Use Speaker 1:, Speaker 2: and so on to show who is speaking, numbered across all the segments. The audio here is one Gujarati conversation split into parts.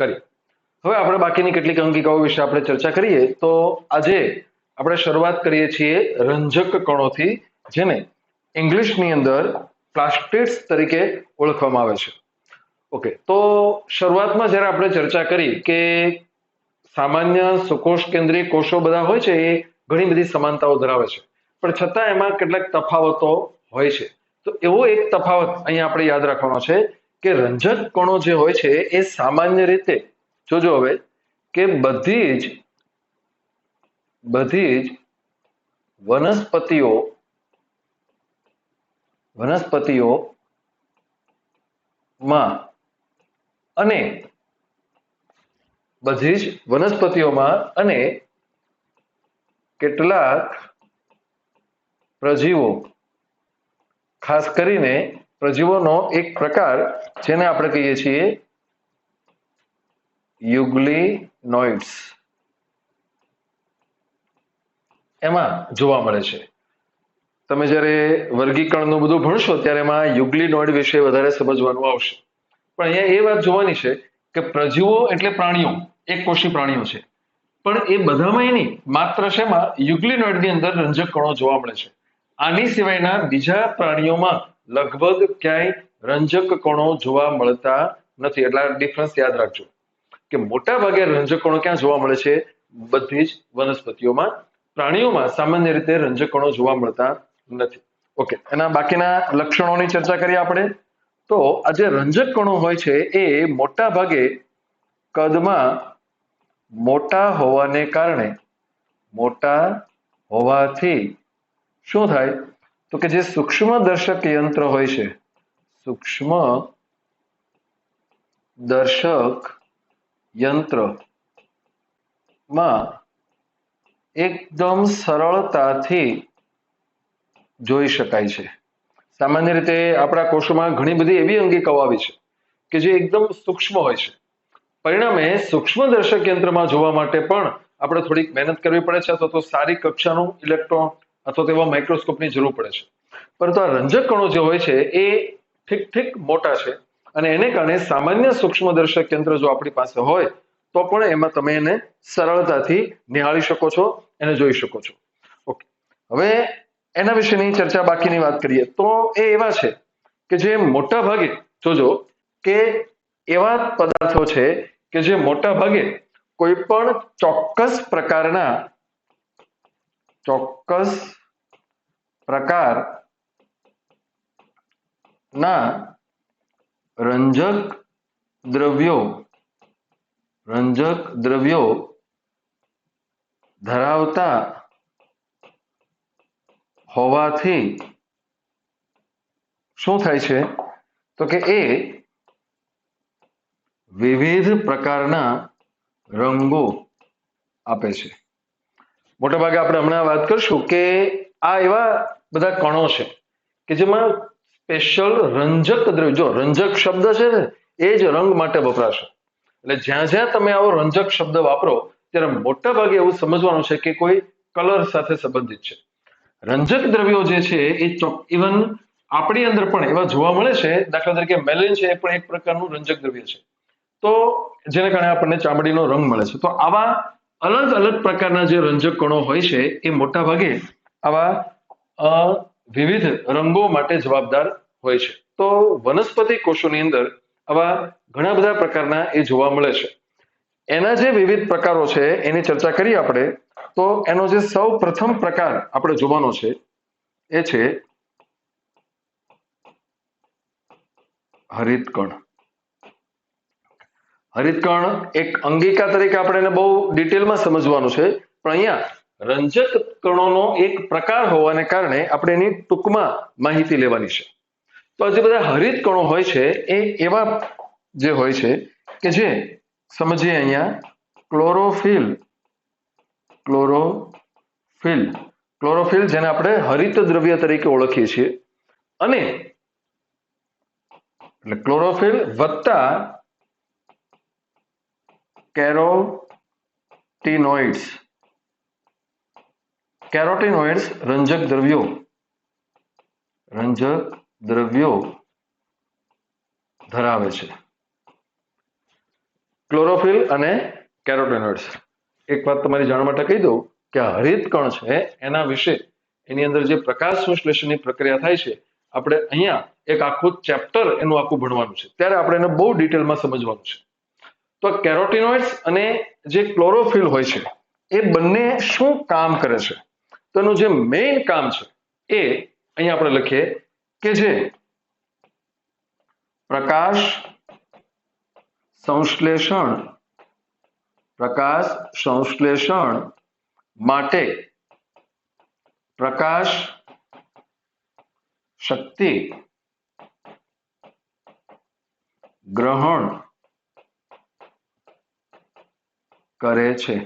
Speaker 1: કરી. હવે આપણે બાકીની કેટલીક અંગિકાઓ વિશે આપણે ચર્ચા કરીએ તો આજે આપણે શરૂઆત કરીએ છીએ રંજક કણોથી, જેને ઇંગ્લિશની અંદર પ્લાસ્ટિડ્સ તરીકે ઓળખવામાં આવે છે. ઓકે, તો શરૂઆતમાં જ્યારે આપણે ચર્ચા કરી કે સામાન્ય સુકોષ કેન્દ્રીય કોષો બધા હોય છે એ ઘણી બધી સમાનતાઓ ધરાવે છે, પણ છતાં એમાં કેટલાક તફાવતો હોય છે. તો એવો એક તફાવત અહીંયા આપણે યાદ રાખવાનો છે કે રંજક કણો જે હોય છે એ સામાન્ય રીતે, જોજો હવે, કે બધી જ વનસ્પતિઓમાં અને કેટલાક પ્રજીવો, ખાસ કરીને પ્રજીવોનો એક પ્રકાર જેને આપણે કહીએ છીએ યુગ્લિનોઇડ્સ, એમાં જોવા મળે છે. તમે જ્યારે વર્ગીકરણનું બધું ભણશો ત્યારે એમાં યુગ્લિનોઇડ વિશે વધારે સમજવાનું આવશે. પણ અહીંયા એ વાત જોવાની છે કે પ્રજીવો એટલે પ્રાણીઓ, એક કોષી પ્રાણીઓ છે, પણ એ બધામાં નહીં, માત્ર શેમાં યુગ્લિનોઇડની અંદર રંજક કણો જોવા મળે છે. આની સિવાયના બીજા પ્રાણીઓમાં લગભગ ક્યાંય રંજક કણો જોવા મળતા નથી. એટલે ડિફરન્સ યાદ રાખજો કે મોટા ભાગે રંજક કણો ક્યાં જોવા મળે છે? બધી જ વનસ્પતિઓમાં. પ્રાણીઓમાં સામાન્ય રીતે રંજક કણો જોવા મળતા નથી. ઓકે, એના બાકીના લક્ષણોની ચર્ચા કરીએ આપણે. તો આ જે રંજક કણો હોય છે એ મોટા ભાગે કદમાં મોટા હોવાથી શું થાય? તો કે જે સૂક્ષ્મ દર્શક યંત્ર હોય છે, સૂક્ષ્મ દર્શક યંત્રમાં એકદમ સરળતાથી જોઈ શકાય છે. સામાન્ય રીતે આપણા કોષોમાં ઘણી બધી એવી અંગિકાઓ આવી છે કે જે એકદમ સૂક્ષ્મ હોય છે. પરિણામે સૂક્ષ્મ દર્શક યંત્રમાં જોવા માટે પણ આપણે થોડીક મહેનત કરવી પડે છે, અથવા તો સારી કક્ષાનું ઇલેક્ટ્રોન અથવા તો એવા માઇક્રોસ્કોપની જરૂર પડે છે. પરંતુ આ રંજક કણો જે હોય છે એ ઠીક મોટા છે, અને એને કારણે સામાન્ય સૂક્ષ્મ દર્શક યંત્ર જો આપણી પાસે હોય તો પણ એમાં તમે એને સરળતાથી નિહાળી શકો છો, એને જોઈ શકો છો. ઓકે, હવે એના વિશેની ચર્ચા બાકીની વાત કરીએ તો એ એવા છે કે જે મોટા ભાગે, જોજો, કે એવા પદાર્થો છે કે જે મોટા ભાગે કોઈ પણ ચોક્કસ પ્રકારના રંજક દ્રવ્યો ધરાવતા હોવાથી શું થાય છે? તો કે એ વિવિધ પ્રકારના રંગો આપે છે. મોટા ભાગે આપણે હમણાં વાત કરશું કે આ એવા બધા કણો છે કે જેમાં સ્પેશિયલ રંજક દ્રવ્ય, જો રંજક શબ્દ છે ને એ જ રંગ માટે વપરાશે. એટલે જ્યાં તમે આવો રંજક શબ્દ વાપરો ત્યારે મોટા ભાગે એવું સમજવાનું છે કે કોઈ કલર સાથે સંબંધિત છે. રંજક દ્રવ્યો જે છે એ ઇવન આપણી અંદર પણ એવા જોવા મળે છે. દાખલા તરીકે મેલિન છે, એ પણ એક પ્રકારનું રંજક દ્રવ્ય છે, તો જેને કારણે આપણને ચામડીનો રંગ મળે છે. તો આવા અલગ અલગ પ્રકારના જે રંજક કણો હોય છે એ મોટા ભાગે આવા વિવિધ રંગો માટે જવાબદાર હોય છે. તો વનસ્પતિ કોષોની અંદર આવા ઘણા બધા પ્રકારના એ જોવા મળે છે. એના જે વિવિધ પ્રકારો છે એની ચર્ચા કરીએ આપણે. તો એનો જે સૌ પ્રથમ પ્રકાર આપણે જોવાનો છે એ છે હરિતકણ. હરિતકણ એક અંગિકા તરીકે આપણે એને બહુ ડિટેલમાં સમજવાનું છે, પણ અહીંયા રંજક કણોનો એક પ્રકાર હોવાને કારણે આપણે એની ટૂંકમાં માહિતી લેવાની છે. તો આ જે બધા હરિત કણો હોય છે એ એવા જે હોય છે કે જે, સમજીએ અહીંયા, ક્લોરોફિલ જેને આપણે હરિત દ્રવ્ય તરીકે ઓળખીએ છીએ, અને એટલે ક્લોરોફિલ વત્તા કેરોટીનોઇડ્સ રંજક દ્રવ્યો ધરાવે છે. ક્લોરોફિલ અને કેરોટીનોઇડ્સ. એક વાત તમારી જાણ માટે કહી દઉં કે આ હરિત કણ છે એના વિશે, એની અંદર જે પ્રકાશ સંશ્લેષણની પ્રક્રિયા થાય છે, આપણે અહીંયા એક આખું ચેપ્ટર એનું આખું ભણવાનું છે, ત્યારે આપણે એને બહુ ડિટેલમાં સમજવાનું છે. તો કેરોટીનોઇડ્સ અને જે ક્લોરોફિલ હોય છે એ બંને શું કામ કરે છે? તો એનું જે મેઇન કામ છે એ અહીંયા આપણે લખીએ કે જે પ્રકાશ સંશ્લેષણ માટે પ્રકાશ શક્તિ ગ્રહણ કરે છે.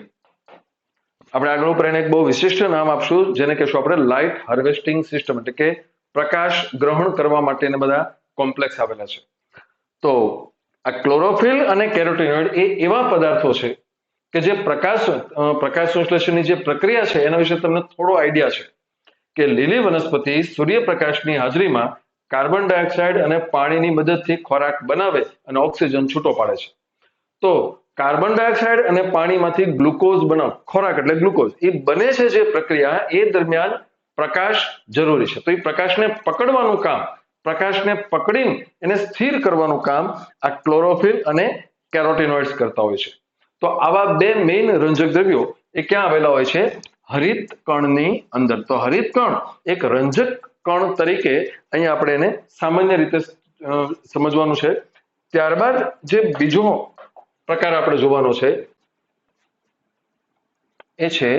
Speaker 1: આપણે આગળ ઉપર એને એક બહુ વિશિષ્ટ નામ આપશું, જેને કહેશું આપણે લાઇટ હાર્વેસ્ટિંગ સિસ્ટમ, એટલે કે પ્રકાશ ગ્રહણ કરવા માટેના બધા કોમ્પ્લેક્સ આવેલા છે. તો આ ક્લોરોફિલ અને કેરોટીનોઇડ એ એવા પદાર્થો છે કે જે પ્રકાશ સંશ્લેષણની જે પ્રક્રિયા છે એના વિશે તમને થોડો આઈડિયા છે કે લીલી વનસ્પતિ સૂર્યપ્રકાશની હાજરીમાં કાર્બન ડાયોક્સાઇડ અને પાણીની મદદથી ખોરાક બનાવે અને ઓક્સિજન છૂટો પાડે છે. તો કાર્બન ડાયોક્સાઇડ અને પાણીમાંથી ગ્લુકોઝ ખોરાક એટલે ગ્લુકોઝ એ બને છે, જે પ્રક્રિયા એ દરમિયાન પ્રકાશ જરૂરી છે. તો એ પ્રકાશને પકડવાનું કામ, પ્રકાશને પકડીને એને સ્થિર કરવાનું કામ આ ક્લોરોફિલ અને કેરોટીનોઇડ્સ કરતા હોય છે. તો આવા બે મેઇન રંજક દ્રવ્યો એ ક્યાં આવેલા હોય છે? હરિત કણની અંદર. તો હરિત કણ એક રંજક કણ તરીકે અહીંયા આપણે એને સામાન્ય રીતે સમજવાનું છે. ત્યારબાદ જે બીજો પ્રકાર આપણે જોવાનો છે એ છે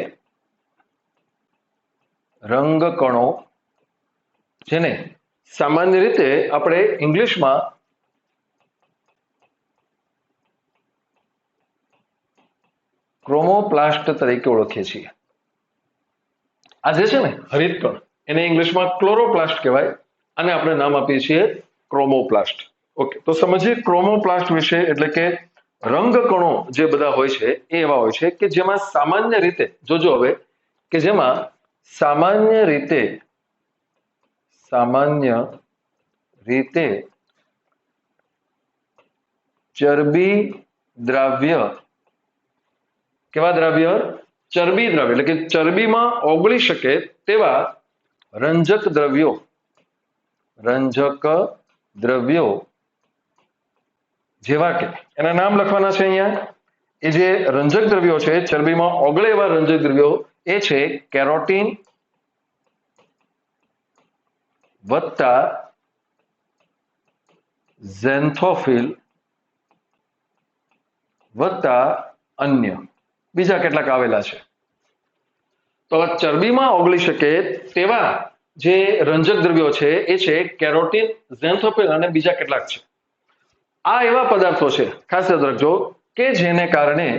Speaker 1: રંગકણો, જેને સામાન્ય રીતે આપણે ઇંગ્લિશમાં ક્રોમોપ્લાસ્ટ તરીકે ઓળખીએ છીએ. આ જે છે ને હરિત કણ, એને ઇંગ્લિશમાં ક્લોરોપ્લાસ્ટ કહેવાય, અને આપણે નામ આપીએ છીએ ક્રોમોપ્લાસ્ટ. ઓકે, તો સમજીએ ક્રોમોપ્લાસ્ટ વિશે. એટલે કે રંગકણો જે બધા હોય છે એ એવા હોય છે કે જેમાં સામાન્ય રીતે, જોજો હવે, કે જેમાં સામાન્ય રીતે ચરબી દ્રાવ્ય, કેવા દ્રાવ્ય? ચરબી દ્રાવ્ય, એટલે કે ચરબીમાં ઓગળી શકે તેવા રંજક દ્રવ્યો જેવા કે, એના નામ લખવાના છે અહીંયા. એ જે રંજક દ્રવ્યો છે, ચરબીમાં ઓગળે એવા રંજક દ્રવ્યો, એ છે કેરોટીન વત્તા ઝેન્થોફિલ વત્તા અન્ય બીજા કેટલાક આવેલા છે. તો ચરબીમાં ઓગળી શકે તેવા જે રંજક દ્રવ્યો છે એ છે કેરોટીન, ઝેન્થોફિલ અને બીજા કેટલાક છે. આ એવા પદાર્થો છે, ખાસ યાદ રાખજો, કે જેને કારણે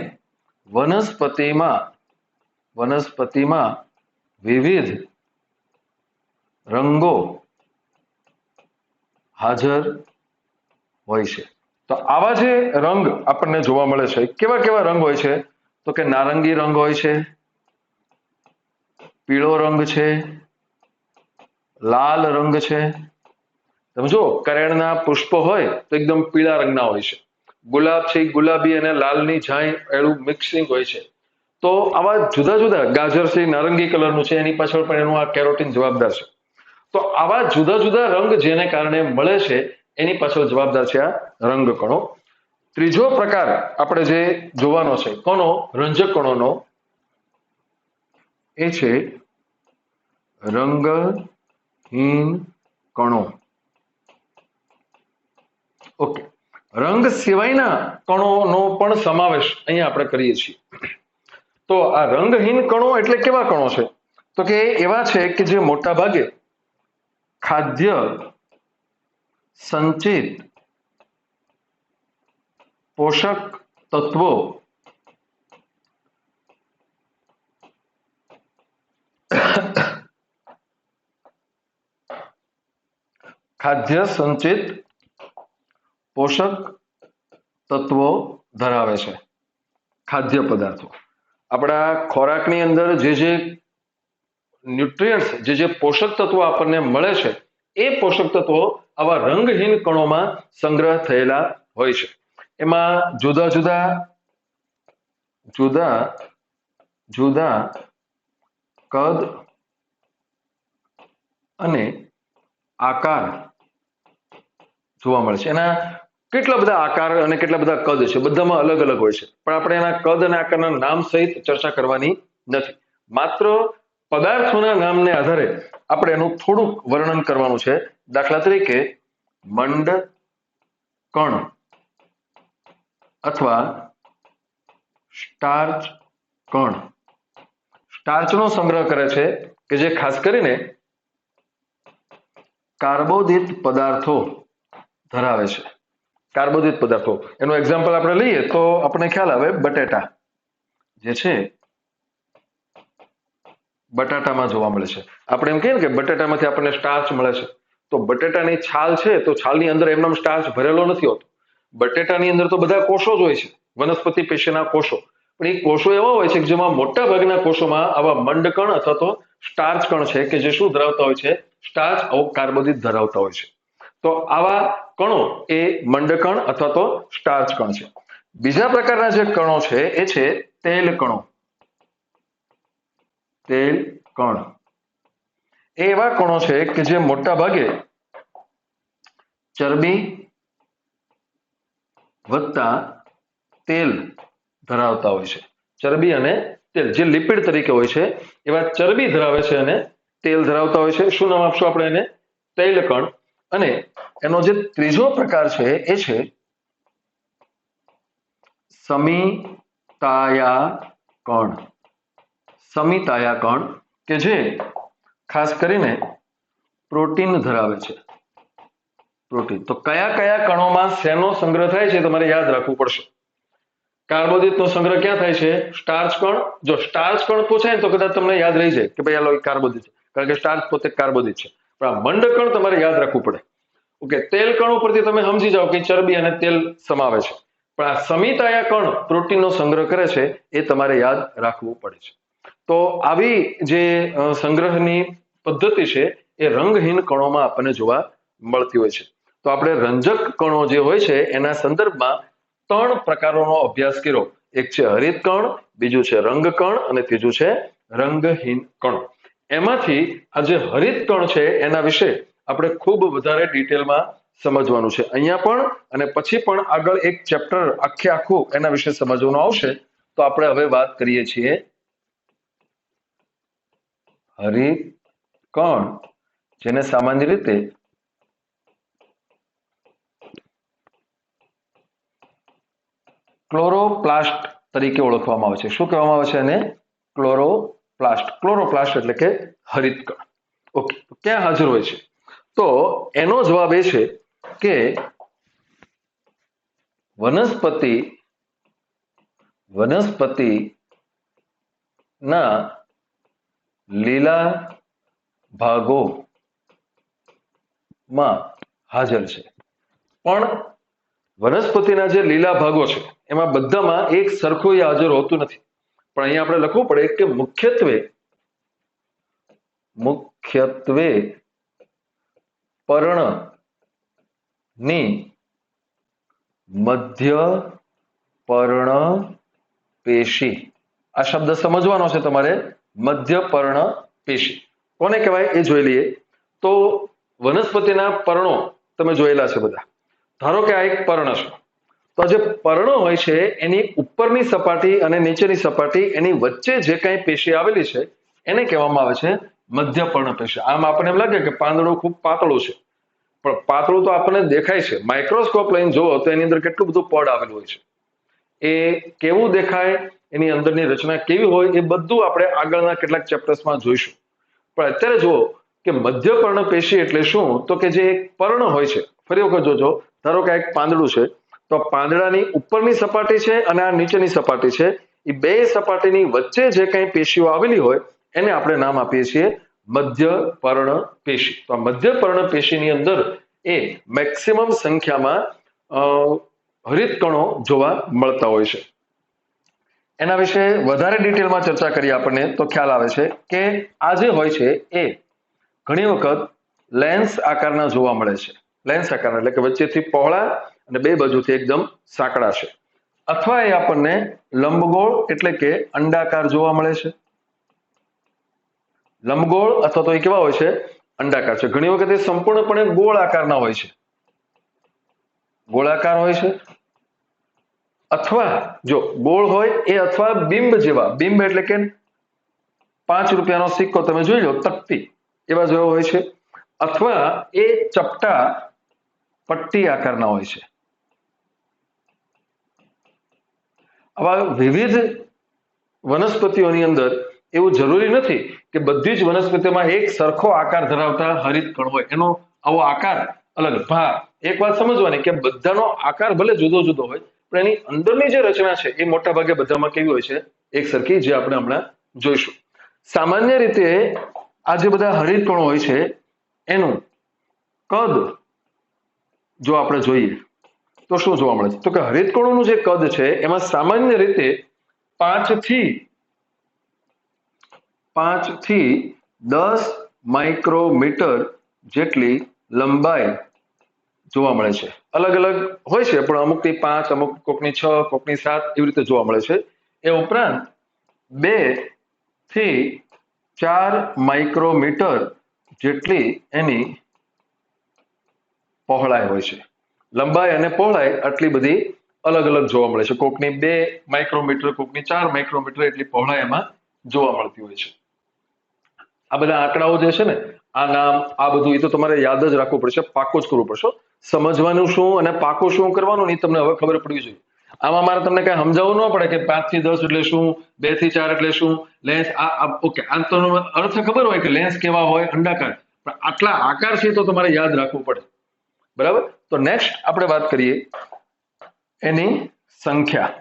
Speaker 1: વનસ્પતિમાં વિવિધ રંગો હાજર હોય છે. તો આવા જે રંગ આપણને જોવા મળે છે, કેવા કેવા રંગ હોય છે? તો કે નારંગી રંગ હોય છે, પીળો રંગ છે, લાલ રંગ છે. તમે જુઓ, કરેણના પુષ્પો હોય તો એકદમ પીળા રંગના હોય છે. ગુલાબ છે, ગુલાબી અને લાલની ઝાંય એનું મિક્સિંગ હોય છે. તો આવા જુદા જુદા, ગાજર છે નારંગી કલરનું છે, એની પાછળ પણ એનું આ કેરોટીન જવાબદાર છે. તો આવા જુદા જુદા રંગ જેને કારણે મળે છે એની પાછળ જવાબદાર છે આ રંગકણો. ત્રીજો પ્રકાર આપણે જે જોવાનો છે કોનો? રંજકકણોનો. એ છે રંગહીન કણો. ઓકે, રંગ સિવાયના કણોનો પણ સમાવેશ અહીંયા આપણે કરીએ છીએ. તો આ રંગહીન કણો એટલે કેવા કણો છે? તો કે એવા છે કે જે મોટા ભાગે ખાદ્ય સંચિત પોષક તત્વો ધરાવે છે. ખાદ્ય પદાર્થો, આપણા ખોરાકની અંદર જે ન્યુટ્રિયન્ટ્સ, જે પોષક તત્વો આપણને મળે છે, એ પોષક તત્વો આવા રંગહીન કણોમાં સંગ્રહ થયેલા હોય છે. એમાં જુદા જુદા કદ અને આકાર જોવા મળે છે. એના કેટલા બધા આકાર અને કેટલા બધા કદ છે, બધામાં અલગ અલગ હોય છે, પણ આપણે એના કદ અને આકારના નામ સહિત ચર્ચા કરવાની નથી. માત્ર પદાર્થોના નામને આધારે આપણે એનું થોડુંક વર્ણન કરવાનું છે. દાખલા તરીકે મંડ કણ અથવા સ્ટાર્ચ કણ. સ્ટાર્ચનો સંગ્રહ કરે છે કે જે ખાસ કરીને કાર્બોદિત પદાર્થો ધરાવે છે. કાર્બોદિત પદાર્થો, એનું એક્ઝામ્પલ આપણે લઈએ તો આપણને ખ્યાલ આવે. બટેટા જે છે બટાટામાં જોવા મળે છે. આપણે એમ કહીએ ને કે બટેટામાંથી આપણને સ્ટાર્ચ મળે છે, તો બટેટાની છાલ છે તો છાલની અંદર એમનામ સ્ટાર્ચ ભરેલો નથી હોતો. બટેટાની અંદર તો બધા કોષો જ હોય છે, વનસ્પતિ પેશીના કોષો, પણ એ કોષો એવા હોય છે કે જેમાં મોટા ભાગના કોષોમાં આવા મંડકણ અથવા તો સ્ટાર્ચ કણ છે કે જે શું ધરાવતા હોય છે? સ્ટાર્ચ કાર્બોદિત ધરાવતા હોય છે. તો આવા કણો એ મંડકણ અથવા તો સ્ટાર્ચ કણ છે. બીજા પ્રકારના જે કણો છે એ છે તેલ કણો. તેલ કણ એ એવા કણો છે કે જે મોટા ભાગે ચરબી વત્તા તેલ ધરાવતા હોય છે. ચરબી અને તેલ જે લિપિડ તરીકે હોય છે એવા ચરબી ધરાવે છે અને તેલ ધરાવતા હોય છે. શું નામ આપશું આપણે એને? તૈલ કણ. અને એનો જે ત્રીજો પ્રકાર છે એ છે સમિતાયા કણ. સમિતાયા કણ કે જે ખાસ કરીને પ્રોટીન ધરાવે છે. પ્રોટીન. તો કયા કયા કણોમાં શેનો સંગ્રહ થાય છે તમારે યાદ રાખવું પડશે. કાર્બોદિતનો સંગ્રહ ક્યાં થાય છે? સ્ટાર્ચ કણ. જો સ્ટાર્ચ કણ પૂછાય ને તો કદાચ તમને યાદ રહી જાય કે ભાઈ આ કાર્બોદિત છે, કારણ કે સ્ટાર્ચ પોતે કાર્બોદિત છે. પણ આ મંડ કણ તમારે યાદ રાખવું પડે. ઓકે, તેલ કણ ઉપરથી તમે સમજી જાઓ કે ચરબી અને તેલ સમાવે છે, પણ આ સમિતાયા કણ પ્રોટીનનો સંગ્રહ કરે છે એ તમારે યાદ રાખવું પડે છે. તો આવી જે સંગ્રહની પદ્ધતિ છે એ રંગહીન કણોમાં આપણને જોવા મળતી હોય છે. તો આપણે રંજક કણો જે હોય છે એના સંદર્ભમાં 3 પ્રકારોનો અભ્યાસ કર્યો. એક છે હરિત કણ, બીજું છે રંગ કણ અને ત્રીજું છે રંગહીન કણો. એમાંથી આ જે હરિત કણ છે એના વિશે આપણે ખૂબ વધારે ડિટેલમાં સમજવાનું છે અહીંયા પણ, અને પછી પણ આગળ એક ચેપ્ટર આખું એના વિશે સમજવાનું આવશે. તો આપણે હવે વાત કરીએ છીએ હરિત કણ, જેને સામાન્ય રીતે ક્લોરોપ્લાસ્ટ તરીકે ઓળખવામાં આવે છે. શું કહેવામાં આવે છે એને? ક્લોરોપ્લાસ્ટ. ક્લોરોપ્લાસ્ટ એટલે કે હરિત કણ. ઓકે, ક્યાં હાજર હોય છે? તો એનો જવાબ એ છે કે વનસ્પતિના લીલા ભાગોમાં હાજર છે. પણ વનસ્પતિના જે લીલા ભાગો છે એમાં બધામાં એક સરખું હાજર હોતું નથી. પણ અહીંયા આપણે લખવું પડે કે મુખ્યત્વે પર્ણની મધ્ય પર્ણપેશી. આ શબ્દ સમજવાનો છે તમારે. મધ્ય પર્ણપેશી કોને કહેવાય એ જોઈ લઈએ. તો વનસ્પતિના પર્ણો તમે જોયેલા છે બધા. ધારો કે આ એક પર્ણ છે, તો આ જે પર્ણ હોય છે એની ઉપરની સપાટી અને નીચેની સપાટી એની વચ્ચે જે કંઈ પેશી આવેલી છે એને કહેવામાં આવે છે મધ્ય પર્ણપેશી. આમ આપણને એમ લાગે કે પાંદડું ખૂબ પાતળું છે, પણ પાતળું તો આપણને દેખાય છે. માઇક્રોસ્કોપ લઈને જુઓ તો એની અંદર કેટલું બધું પડ આવેલું હોય છે. એ કેવું દેખાય, એની અંદરની રચના કેવી હોય, એ બધું આપણે આગળના કેટલાક ચેપ્ટર્સમાં જોઈશું. પણ અત્યારે જુઓ કે મધ્ય પર્ણપેશી એટલે શું? તો કે જે એક પર્ણ હોય છે. ફરી વખત જોજો, ધારો કે એક પાંદડું છે, તો પાંદડાની ઉપરની સપાટી છે અને આ નીચેની સપાટી છે, એ બે સપાટીની વચ્ચે જે કંઈ પેશીઓ આવેલી હોય એને આપણે નામ આપીએ છીએ મધ્ય પર્ણપેશી. તો આ મધ્ય પર્ણપેશીની અંદર એ મેક્સિમમ સંખ્યામાં હરિત કણો જોવા મળતા હોય છે. એના વિશે વધારે ડિટેલમાં ચર્ચા કરીએ આપણને તો ખ્યાલ આવે છે કે આ જે હોય છે એ ઘણી વખત લેન્સ આકારના જોવા મળે છે. લેન્સ આકારના એટલે કે વચ્ચેથી પહોળા અને બે બાજુથી એકદમ સાંકડા છે, અથવા એ આપણને લંબગોળ એટલે કે અંડાકાર જોવા મળે છે. લંબગોળ અથવા તો એ કેવા હોય છે? અંડાકાર છે. ઘણી વખત એ સંપૂર્ણપણે ગોળ આકારના હોય છે, ગોળાકાર હોય છે. અથવા જો ગોળ હોય એ અથવા બિંબ જેવા, બિંબ એટલે કે 5 રૂપિયાનો સિક્કો તમે જોઈ લો, તકતી એવા જેવો હોય છે. અથવા એ ચપટા પટ્ટી આકારના હોય છે. આવા વિવિધ વનસ્પતિઓની અંદર એવું જરૂરી નથી કે બધી જ વનસ્પતિમાં એક સરખો આકાર ધરાવતા હરિતકણ હોય, એનો આવો આકાર અલગ. એક વાત સમજવાની કે બધાનો આકાર ભલે જુદો જુદો હોય, પણ એની અંદરની જે રચના છે એ મોટા ભાગે બધામાં કેવી હોય છે? એક સરખી, જે આપણે હમણાં જોઈશું. સામાન્ય રીતે આ જે બધા હરિતકણો હોય છે એનું કદ જો આપણે જોઈએ તો શું જોવા મળે છે? તો કે હરિતકણોનું જે કદ છે એમાં સામાન્ય રીતે 5 થી 10 માઇક્રોમીટર જેટલી લંબાઈ જોવા મળે છે. અલગ અલગ હોય છે, પણ અમુકની 5, અમુક કોકની 6, કોકની 7 એવી રીતે જોવા મળે છે. એ ઉપરાંત 2 થી 4 માઇક્રોમીટર જેટલી એની પહોળાઈ હોય છે. લંબાઈ અને પહોળાઈ આટલી બધી અલગ અલગ જોવા મળે છે. કોકની 2 માઇક્રોમીટર, કોકની 4 માઇક્રોમીટર એટલી પહોળાઈ એમાં જોવા મળતી હોય છે. આ બધા આંકડાઓ જે છે ને, આ નામ, આ બધું એ તો તમારે યાદ જ રાખવું પડશે, પાકું જ કરવું પડશે. સમજવાનું શું અને પાકું શું કરવાનું એ તમને હવે ખબર પડવી જોઈએ. આમાં મારે તમને કઈ સમજાવવું ન પડે કે 5 થી 10 એટલે શું, 2 થી 4 એટલે શું, લેન્સ ઓકે, આ તો અર્થ ખબર હોય કે લેન્સ કેવા હોય, અંડાકાર, પણ આટલા આકાર છે તો તમારે યાદ રાખવું પડે. બરાબર? તો નેક્સ્ટ આપણે વાત કરીએ એની સંખ્યા.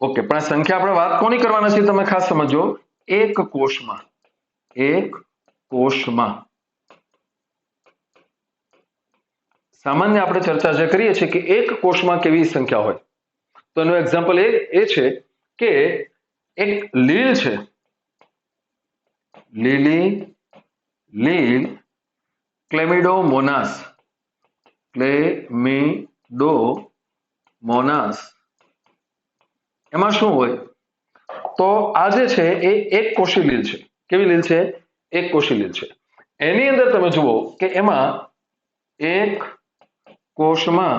Speaker 1: ઓકે, પણ આ સંખ્યા આપણે વાત કોની કરવાના છે તમે ખાસ સમજો. એક કોષમાં સામાન્ય આપણે ચર્ચા જે કરીએ છીએ કે એક કોષમાં કેવી સંખ્યા હોય, તો એનું એક્ઝામ્પલ એ છે કે એક લીલ છે, લીલ ક્લેમિડોમોનાસ એમાં શું હોય? તો આ જે છે એ એક કોષી લીલ છે. કેવી લીલ છે? એક કોષી લીલ છે. એની અંદર તમે જુઓ કે એમાં એક કોષમાં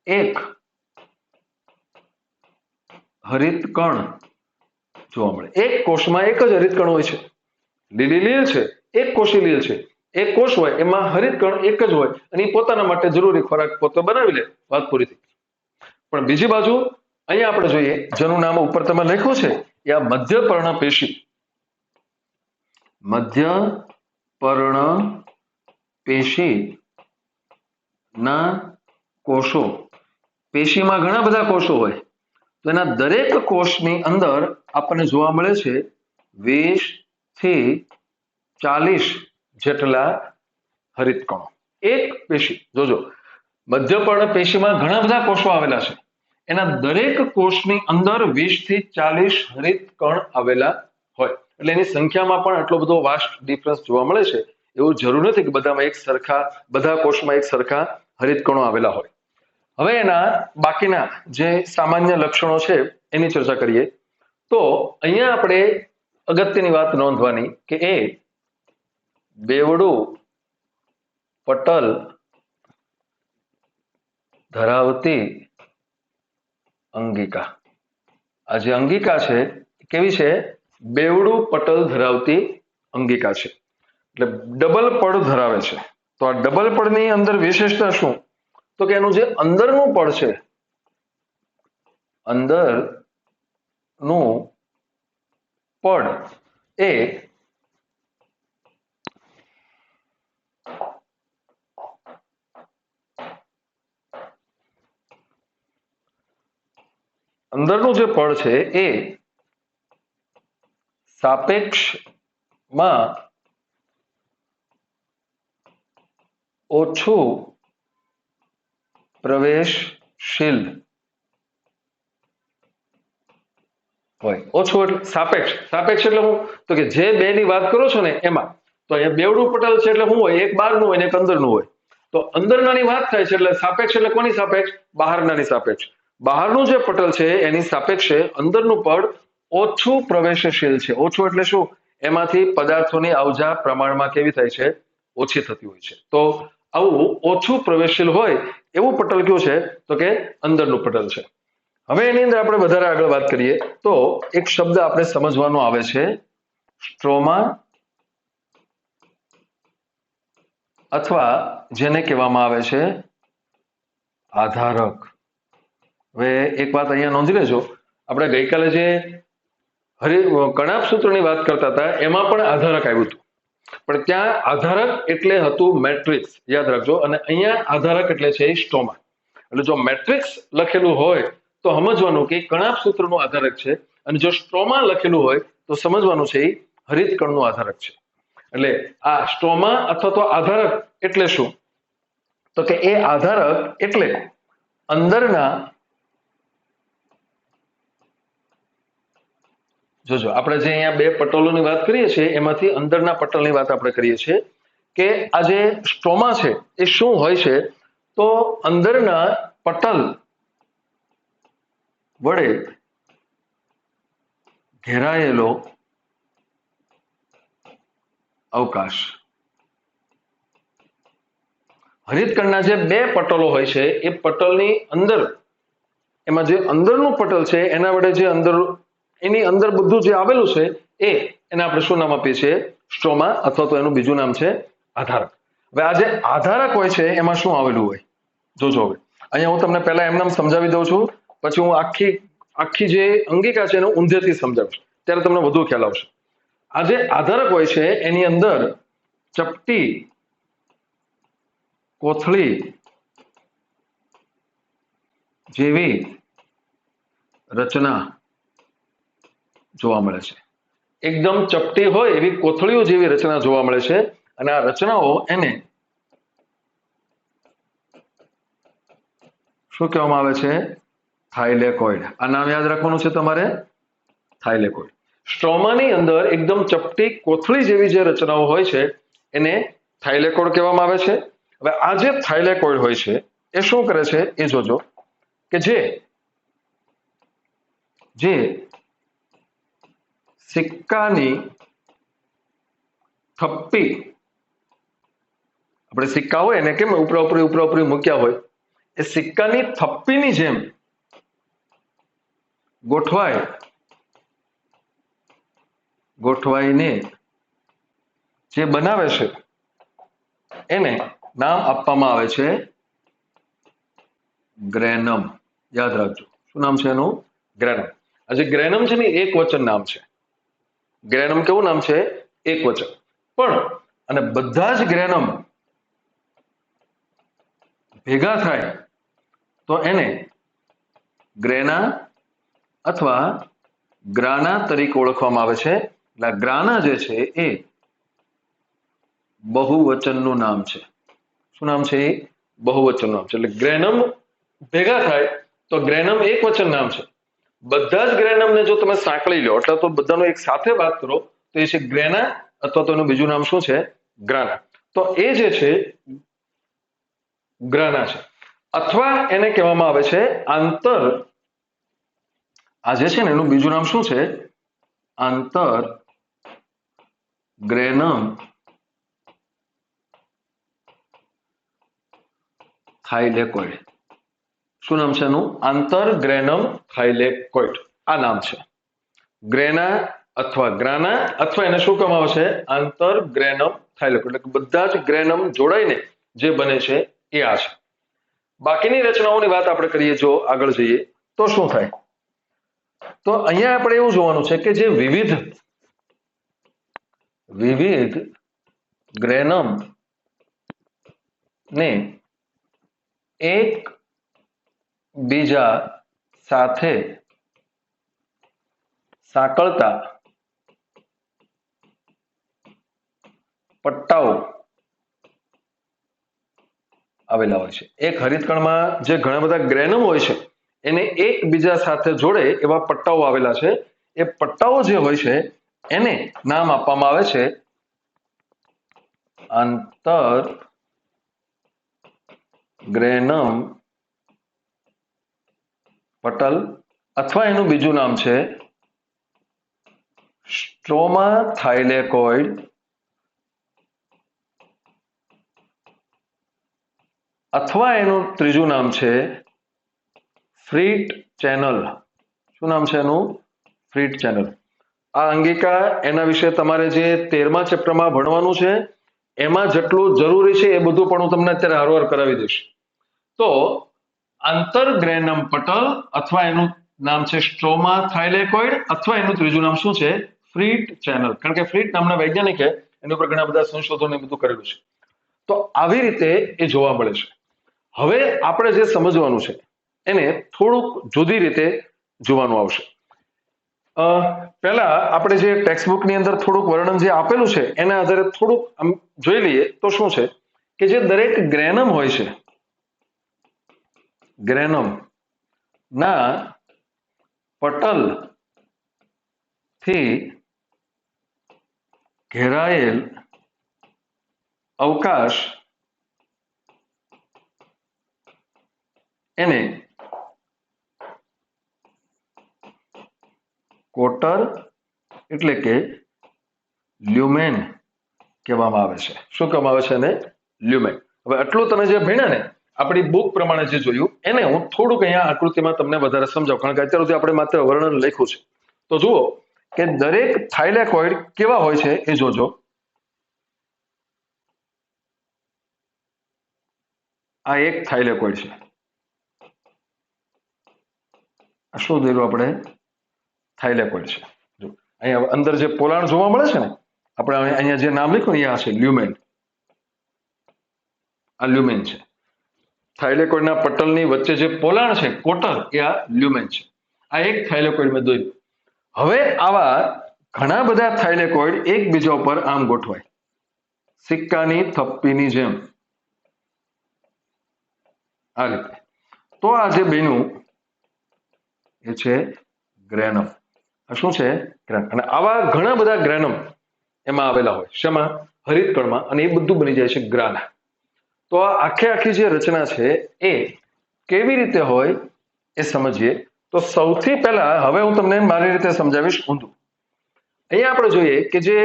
Speaker 1: એક હરિતકણ જોવા મળે. એક કોષમાં એક જ હરિતકણ હોય છે. લીલી લીલ છે, એક કોષી લીલ છે. એક કોષ હોય એમાં હરિતકણ એક જ હોય અને એ પોતાના માટે જરૂરી ખોરાક પોતે બનાવી લે, વાત પૂરી થઈ. પણ બીજી બાજુ અહીંયા આપણે જોઈએ, જેનું નામ ઉપર તમે લખ્યું છે એ આ મધ્યપર્ણપેશી ના કોષો. પેશીમાં ઘણા બધા કોષો હોય, તો એના દરેક કોષની અંદર આપણને જોવા મળે છે 20 થી 40 જેટલા હરિતકણો. એક પેશી, જોજો, મધ્યપર્ણ પેશીમાં ઘણા બધા કોષો આવેલા છે, એના દરેક કોષની અંદર 20 થી 40 હરિતકણ આવેલા હોય. એટલે એની સંખ્યામાં પણ આટલો બધો વાસ્ટ ડિફરન્સ જોવા મળે છે. એવું જરૂર નથી કે બધા કોષમાં એક સરખા હરિતકણો આવેલા હોય. હવે એના બાકીના જે સામાન્ય લક્ષણો છે એની ચર્ચા કરીએ. તો અહીંયા આપણે અગત્યની વાત નોંધવાની કે એ બેવડું પટલ ધરાવતી અંગિકા. આ જે અંગિકા છે કેવી છે? બેવડું પટલ ધરાવતી અંગિકા છે. એટલે ડબલ પડ ધરાવે છે. તો આ ડબલ પડની અંદર વિશેષતા શું? તો કે એનું જે અંદરનું પડ છે, અંદરનું પડ એ અંદરનું જે પડ છે એ સાપેક્ષમાં ઓછું પ્રવેશશીલ હોય. ઓછું એટલે સાપેક્ષ એટલે હું, તો કે જે બે ની વાત કરો છો ને એમાં, તો અહીંયા બેવડું પટલ છે એટલે શું હોય? એક બહારનું હોય ને એક અંદરનું હોય. તો અંદરનાની વાત થાય છે એટલે સાપેક્ષ એટલે કોની સાપેક્ષ? બહારનાની સાપેક્ષ. બહારનું જે પટલ છે એની સાપેક્ષે અંદરનું પડ ઓછું પ્રવેશશીલ છે. ઓછું એટલે શું? એમાંથી પદાર્થોની આવજા પ્રમાણમાં કેવી થાય છે? ઓછી થતી હોય છે. તો આવું ઓછું પ્રવેશશીલ હોય એવું પટલ કયું છે? તો કે અંદરનું પટલ છે. હવે એની અંદર આપણે વધારે આગળ વાત કરીએ તો એક શબ્દ આપણે સમજવાનો આવે છે સ્ટ્રોમા, અથવા જેને કહેવામાં આવે છે આધારક. હવે એક વાત અહીંયા નોંધી લેજો, આપણે ગઈકાલે જે કણાપ સૂત્રની વાત કરતા હતા એમાં પણ આધારક આવ્યું હતું, પણ ત્યાં આધારક એટલે હતું મેટ્રિક્સ, યાદ રાખજો. અને અહીંયા આધારક એટલે છે સ્ટ્રોમા. એટલે જો મેટ્રિક્સ લખેલું હોય તો સમજવાનું કે કણાપ સૂત્રનું આધારક છે, અને જો સ્ટ્રોમા લખેલું હોય તો સમજવાનું છે એ હરિતકણનું આધારક છે. એટલે આ સ્ટ્રોમા અથવા તો આધારક એટલે શું? તો કે એ આધારક એટલે અંદરના, જોજો આપણે જે અહીંયા બે પટલોની વાત કરીએ છીએ એમાંથી અંદરના પટલની વાત આપણે કરીએ છીએ કે આ જે સ્ટ્રોમા છે એ શું હોય છે? તો અંદરના પટલ વડે ઘેરાયેલો અવકાશ. હરિતકણના જે બે પટલો હોય છે એ પટલની અંદર, એમાં જે અંદરનું પટલ છે એના વડે જે અંદર, એની અંદર બધું જે આવેલું છે એને આપણે શું નામ આપીએ છીએ? સ્ટ્રોમા, અથવા તો એનું બીજું નામ છે આધારક. હવે આ જે આધારક હોય છે એમાં શું આવેલું હોય? જોજો. હવે અહીંયા હું તમને પહેલા એમનામ સમજાવી દઉં છું, પછી હું આખી જે અંગિકા છે એને ઊંધેથી સમજાવીશ, ત્યારે તમને વધુ ખ્યાલ આવશે. આ જે આધારક હોય છે એની અંદર ચપટી, કોથળી જેવી રચના જોવા મળે છે. એકદમ ચપટી હોય એવી કોથળીઓ જેવી રચના જોવા મળે છે, અને આ રચનાઓ એને શું કહેવામાં આવે છે? થાઇલેકોઇડ. આ નામ યાદ રાખવાનું છે તમારે, થાઇલેકોઇડ. સ્ટ્રોમાની અંદર એકદમ ચપટી કોથળી જેવી જે રચનાઓ હોય છે એને થાઇલેકોઇડ કહેવામાં આવે છે. હવે આ જે થાઇલેકોઇડ હોય છે એ શું કરે છે એ જોજો, કે જે સિક્કાની થપ્પી, આપણે સિક્કા હોય એને કેમ ઉપરા ઉપરી મૂક્યા હોય, એ સિક્કાની થપ્પીની જેમ ગોઠવાઈને જે બનાવે છે એને નામ આપવામાં આવે છે ગ્રેનમ. યાદ રાખજો, શું નામ છે એનું? ગ્રેનમ. આ જે ગ્રેનમ છે ને એક વચન નામ છે. ગ્રેનમ કેવું નામ છે? એક વચન. પણ અને બધા જ ગ્રેનમ ભેગા થાય તો એને ગ્રેના અથવા ગ્રાના તરીકે ઓળખવામાં આવે છે. એટલે ગ્રાના જે છે એ બહુવચનનું નામ છે. શું નામ છે? એ બહુવચનનું નામ છે. એટલે ગ્રેનમ ભેગા થાય તો ગ્રેનમ એક વચન નામ છે. બધા જ ગ્રેનમને જો તમે સાંકળી લો એટલે તો બધાનો એક સાથે વાત કરો તો એ છે ગ્રેના, અથવા તો એનું બીજું નામ શું છે? ગ્રાના. તો એ જે છે ગ્રાના છે. અથવા એને કહેવામાં આવે છે આંતર, આ જે છે ને એનું બીજું નામ શું છે? આંતર ગ્રેનમ થાઇલેકોઇડ. શું નામ છે એનું? આંતર ગ્રેનમ થાઇલેકોઇડ. આ નામ છે ગ્રેના અથવા ગ્રાના, અથવા એને શું કહેવામાં આવે છે? આંતર ગ્રેનમ થાઇલેકોઇડ. એટલે બધા જ ગ્રેનમ જોડાઈને જે બને છે એ આ છે. બાકીની રચનાઓની વાત આપણે કરીએ, જો આગળ જઈએ તો શું થાય? તો અહીંયા આપણે એવું જોવાનું છે કે જે વિવિધ ગ્રેનમ ને એક બીજા સાથે સાંકળતા પટ્ટાઓ આવેલા હોય છે. એક હરિતકણમાં જે ઘણા બધા ગ્રેનમ હોય છે એને એકબીજા સાથે જોડે એવા પટ્ટાઓ આવેલા છે. એ પટ્ટાઓ જે હોય છે એને નામ આપવામાં આવે છે આંતર ગ્રેનમ પટલ અથવા એનું બીજું નામ છે સ્ટ્રોમા થાઇલેકોઇડ અથવા એનું ત્રીજું નામ છે ફ્રીટ ચેનલ. શું નામ છે એનું? ફ્રીટ ચેનલ. આ અંગિકા એના વિશે તમારે જે 13મા ચેપ્ટરમાં ભણવાનું છે એમાં જેટલું જરૂરી છે એ બધું પણ હું તમને અત્યારે હારવાર કરાવી દઈશ. તો આંતરગ્રેનમ પટલ અથવા એનું નામ છે સ્ટ્રોમા થાઇલેકોઇડ અથવા એનું ત્રીજું નામ શું છે? ફ્રીટ ચેનલ. કારણ કે ફ્રીટ નામના વૈજ્ઞાનિકે એની ઉપર ઘણા બધા સંશોધનો બધું કરેલું છે. તો આવી રીતે એ જોવા મળે છે. હવે આપણે જે સમજવાનું છે એને થોડુંક જુદી રીતે જોવાનું આવશે. પહેલા આપણે જે ટેક્સ્ટબુકની અંદર થોડુંક વર્ણન જે આપેલું છે એના આધારે થોડુંક આમ જોઈ લઈએ તો શું છે કે જે દરેક ગ્રેનમ હોય છે, ગ્રેનમ ના પટલ થી ઘેરાયેલ અવકાશ એને કોટર એટલે કે લ્યુમેન કહેવામાં આવે છે. શું કહેવામાં આવે છે એને? લ્યુમેન. હવે આટલું તમે જે ભણ્યા ને આપણી બુક પ્રમાણે જે જોયું એને હું થોડુંક અહીંયા આકૃતિમાં તમને વધારે સમજાવું, કારણ કે અત્યાર સુધી આપણે માત્ર વર્ણન લખ્યું છે. તો જુઓ કે દરેક થાઇલેકોઇડ કેવા હોય છે એ જોજો. આ એક થાઇલેકોઇડ છે. આ શું દોર્યું આપણે? થાઇલેકોઇડ છે. જો અહીંયા અંદર જે પોલાણ જોવા મળે છે ને, આપણે અહીંયા જે નામ લખ્યું ને આ છે લ્યુમેન. આ લ્યુમેન છે. થાઇલેકોઇડના પટલની વચ્ચે જે પોલાણ છે કોટર એ આ લ્યુમેન છે. આ એક થાઇલેકોઇડ મેં દોર્યું. હવે આવા ઘણા બધા થાઇલેકોઇડ એકબીજા ઉપર આમ ગોઠવાય સિક્કાની થપ્પીની જેમ આ રીતે. તો આ જે બન્યું એ છે ગ્રેનમ. આ શું છે? ગ્રેનમ. અને આવા ઘણા બધા ગ્રેનમ એમાં આવેલા હોય. શેમાં? હરિતકણમાં. અને એ બધું બની જાય છે ગ્રાના. તો આ આખી જે રચના છે એ કેવી રીતે હોય એ સમજીએ. તો સૌથી પહેલા હવે હું તમને મારી રીતે સમજાવીશ ઊંધું. અહીંયા આપણે જોઈએ કે જે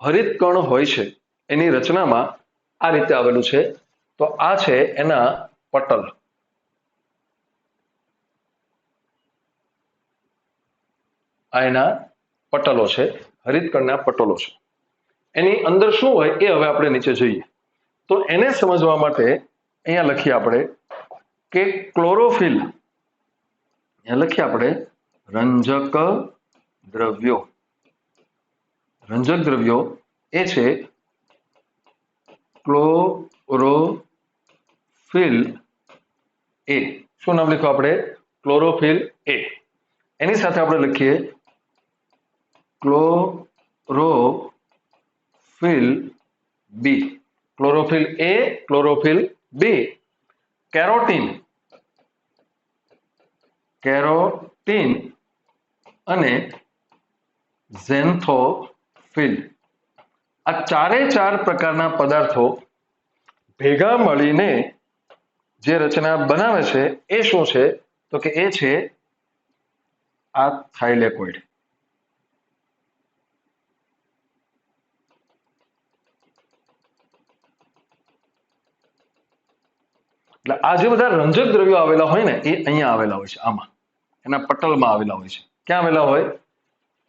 Speaker 1: હરિતકણ હોય છે એની રચનામાં આ રીતે આવેલું છે. તો આ છે એના પટલ. આ એના પટલો છે, હરિતકણના પટલો છે. એની અંદર શું હોય એ હવે આપણે નીચે જોઈએ. તો એને સમજવા માટે અહીંયા લખીએ આપણે કે ક્લોરોફિલ. અહીંયા લખીએ આપણે રંજક દ્રવ્યો. રંજક દ્રવ્યો એ છે ક્લોરોફિલ એ. શું નામ લખ્યું આપણે? ક્લોરોફિલ એ. એની સાથે આપણે લખીએ ક્લોરોફિલ બી. ક્લોરોફિલ એ, ક્લોરોફિલ બી, કેરોટીન, કેરોટીન અને ઝેન્થોફિલ. આ ચારે ચાર પ્રકારના પદાર્થો ભેગા મળીને જે રચના બનાવે છે એ શું છે? તો કે એ છે આ થાઇલેકોઇડ. એટલે આ જે બધા રંજક દ્રવ્યો આવેલા હોય ને એ અહીંયા આવેલા હોય છે. આમાં એના પટલમાં આવેલા હોય છે. ક્યાં આવેલા હોય?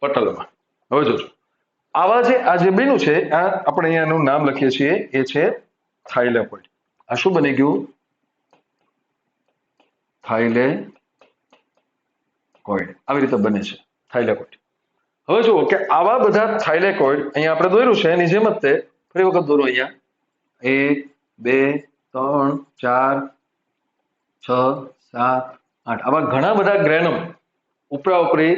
Speaker 1: પટલમાં. હવે જોજો આવા જે બન્યું છે આ આપણે અહીંયા એનું નામ લખીએ છીએ એ છે થાઇલેકોઇડ. આ શું બની ગયું? થાઇલેકોઇડ. આવી રીતે બને છે થાઇલેકોઇડ. હવે જુઓ કે આવા બધા થાઇલેકોઇડ અહીંયા આપણે દોર્યું છે એની જેમ જ તે ફરી વખત દોરો. અહીંયા 1 2 3 4 6 7 8 આવા ઘણા બધા ગ્રેનમ ઉપરાઉપરી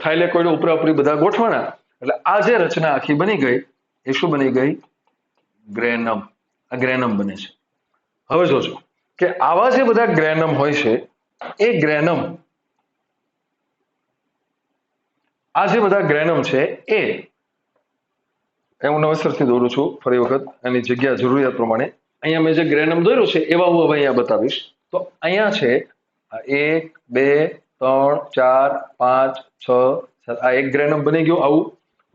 Speaker 1: થાઇલેકોઇડ ઉપરાઉપરી બધા ગોઠવાના. એટલે આ જે રચના આખી બની ગઈ એ શું બની ગઈ? ગ્રેનમ. આ ગ્રેનમ બને છે. હવે જોજો કે આવા જે બધા ગ્રેનમ હોય છે એ ગ્રેનમ, આ જે બધા ગ્રેનમ છે એ હું નવેસરથી દોરું છું ફરી વખત એની જગ્યા જરૂરિયાત પ્રમાણે. અહીંયા મેં જે ગ્રેનમ દોર્યું છે એવા હું હવે અહીંયા બતાવીશ. તો અહીંયા છે 1 2 3 4 5 6 7 આ એક ગ્રેનમ બની ગયું આવું.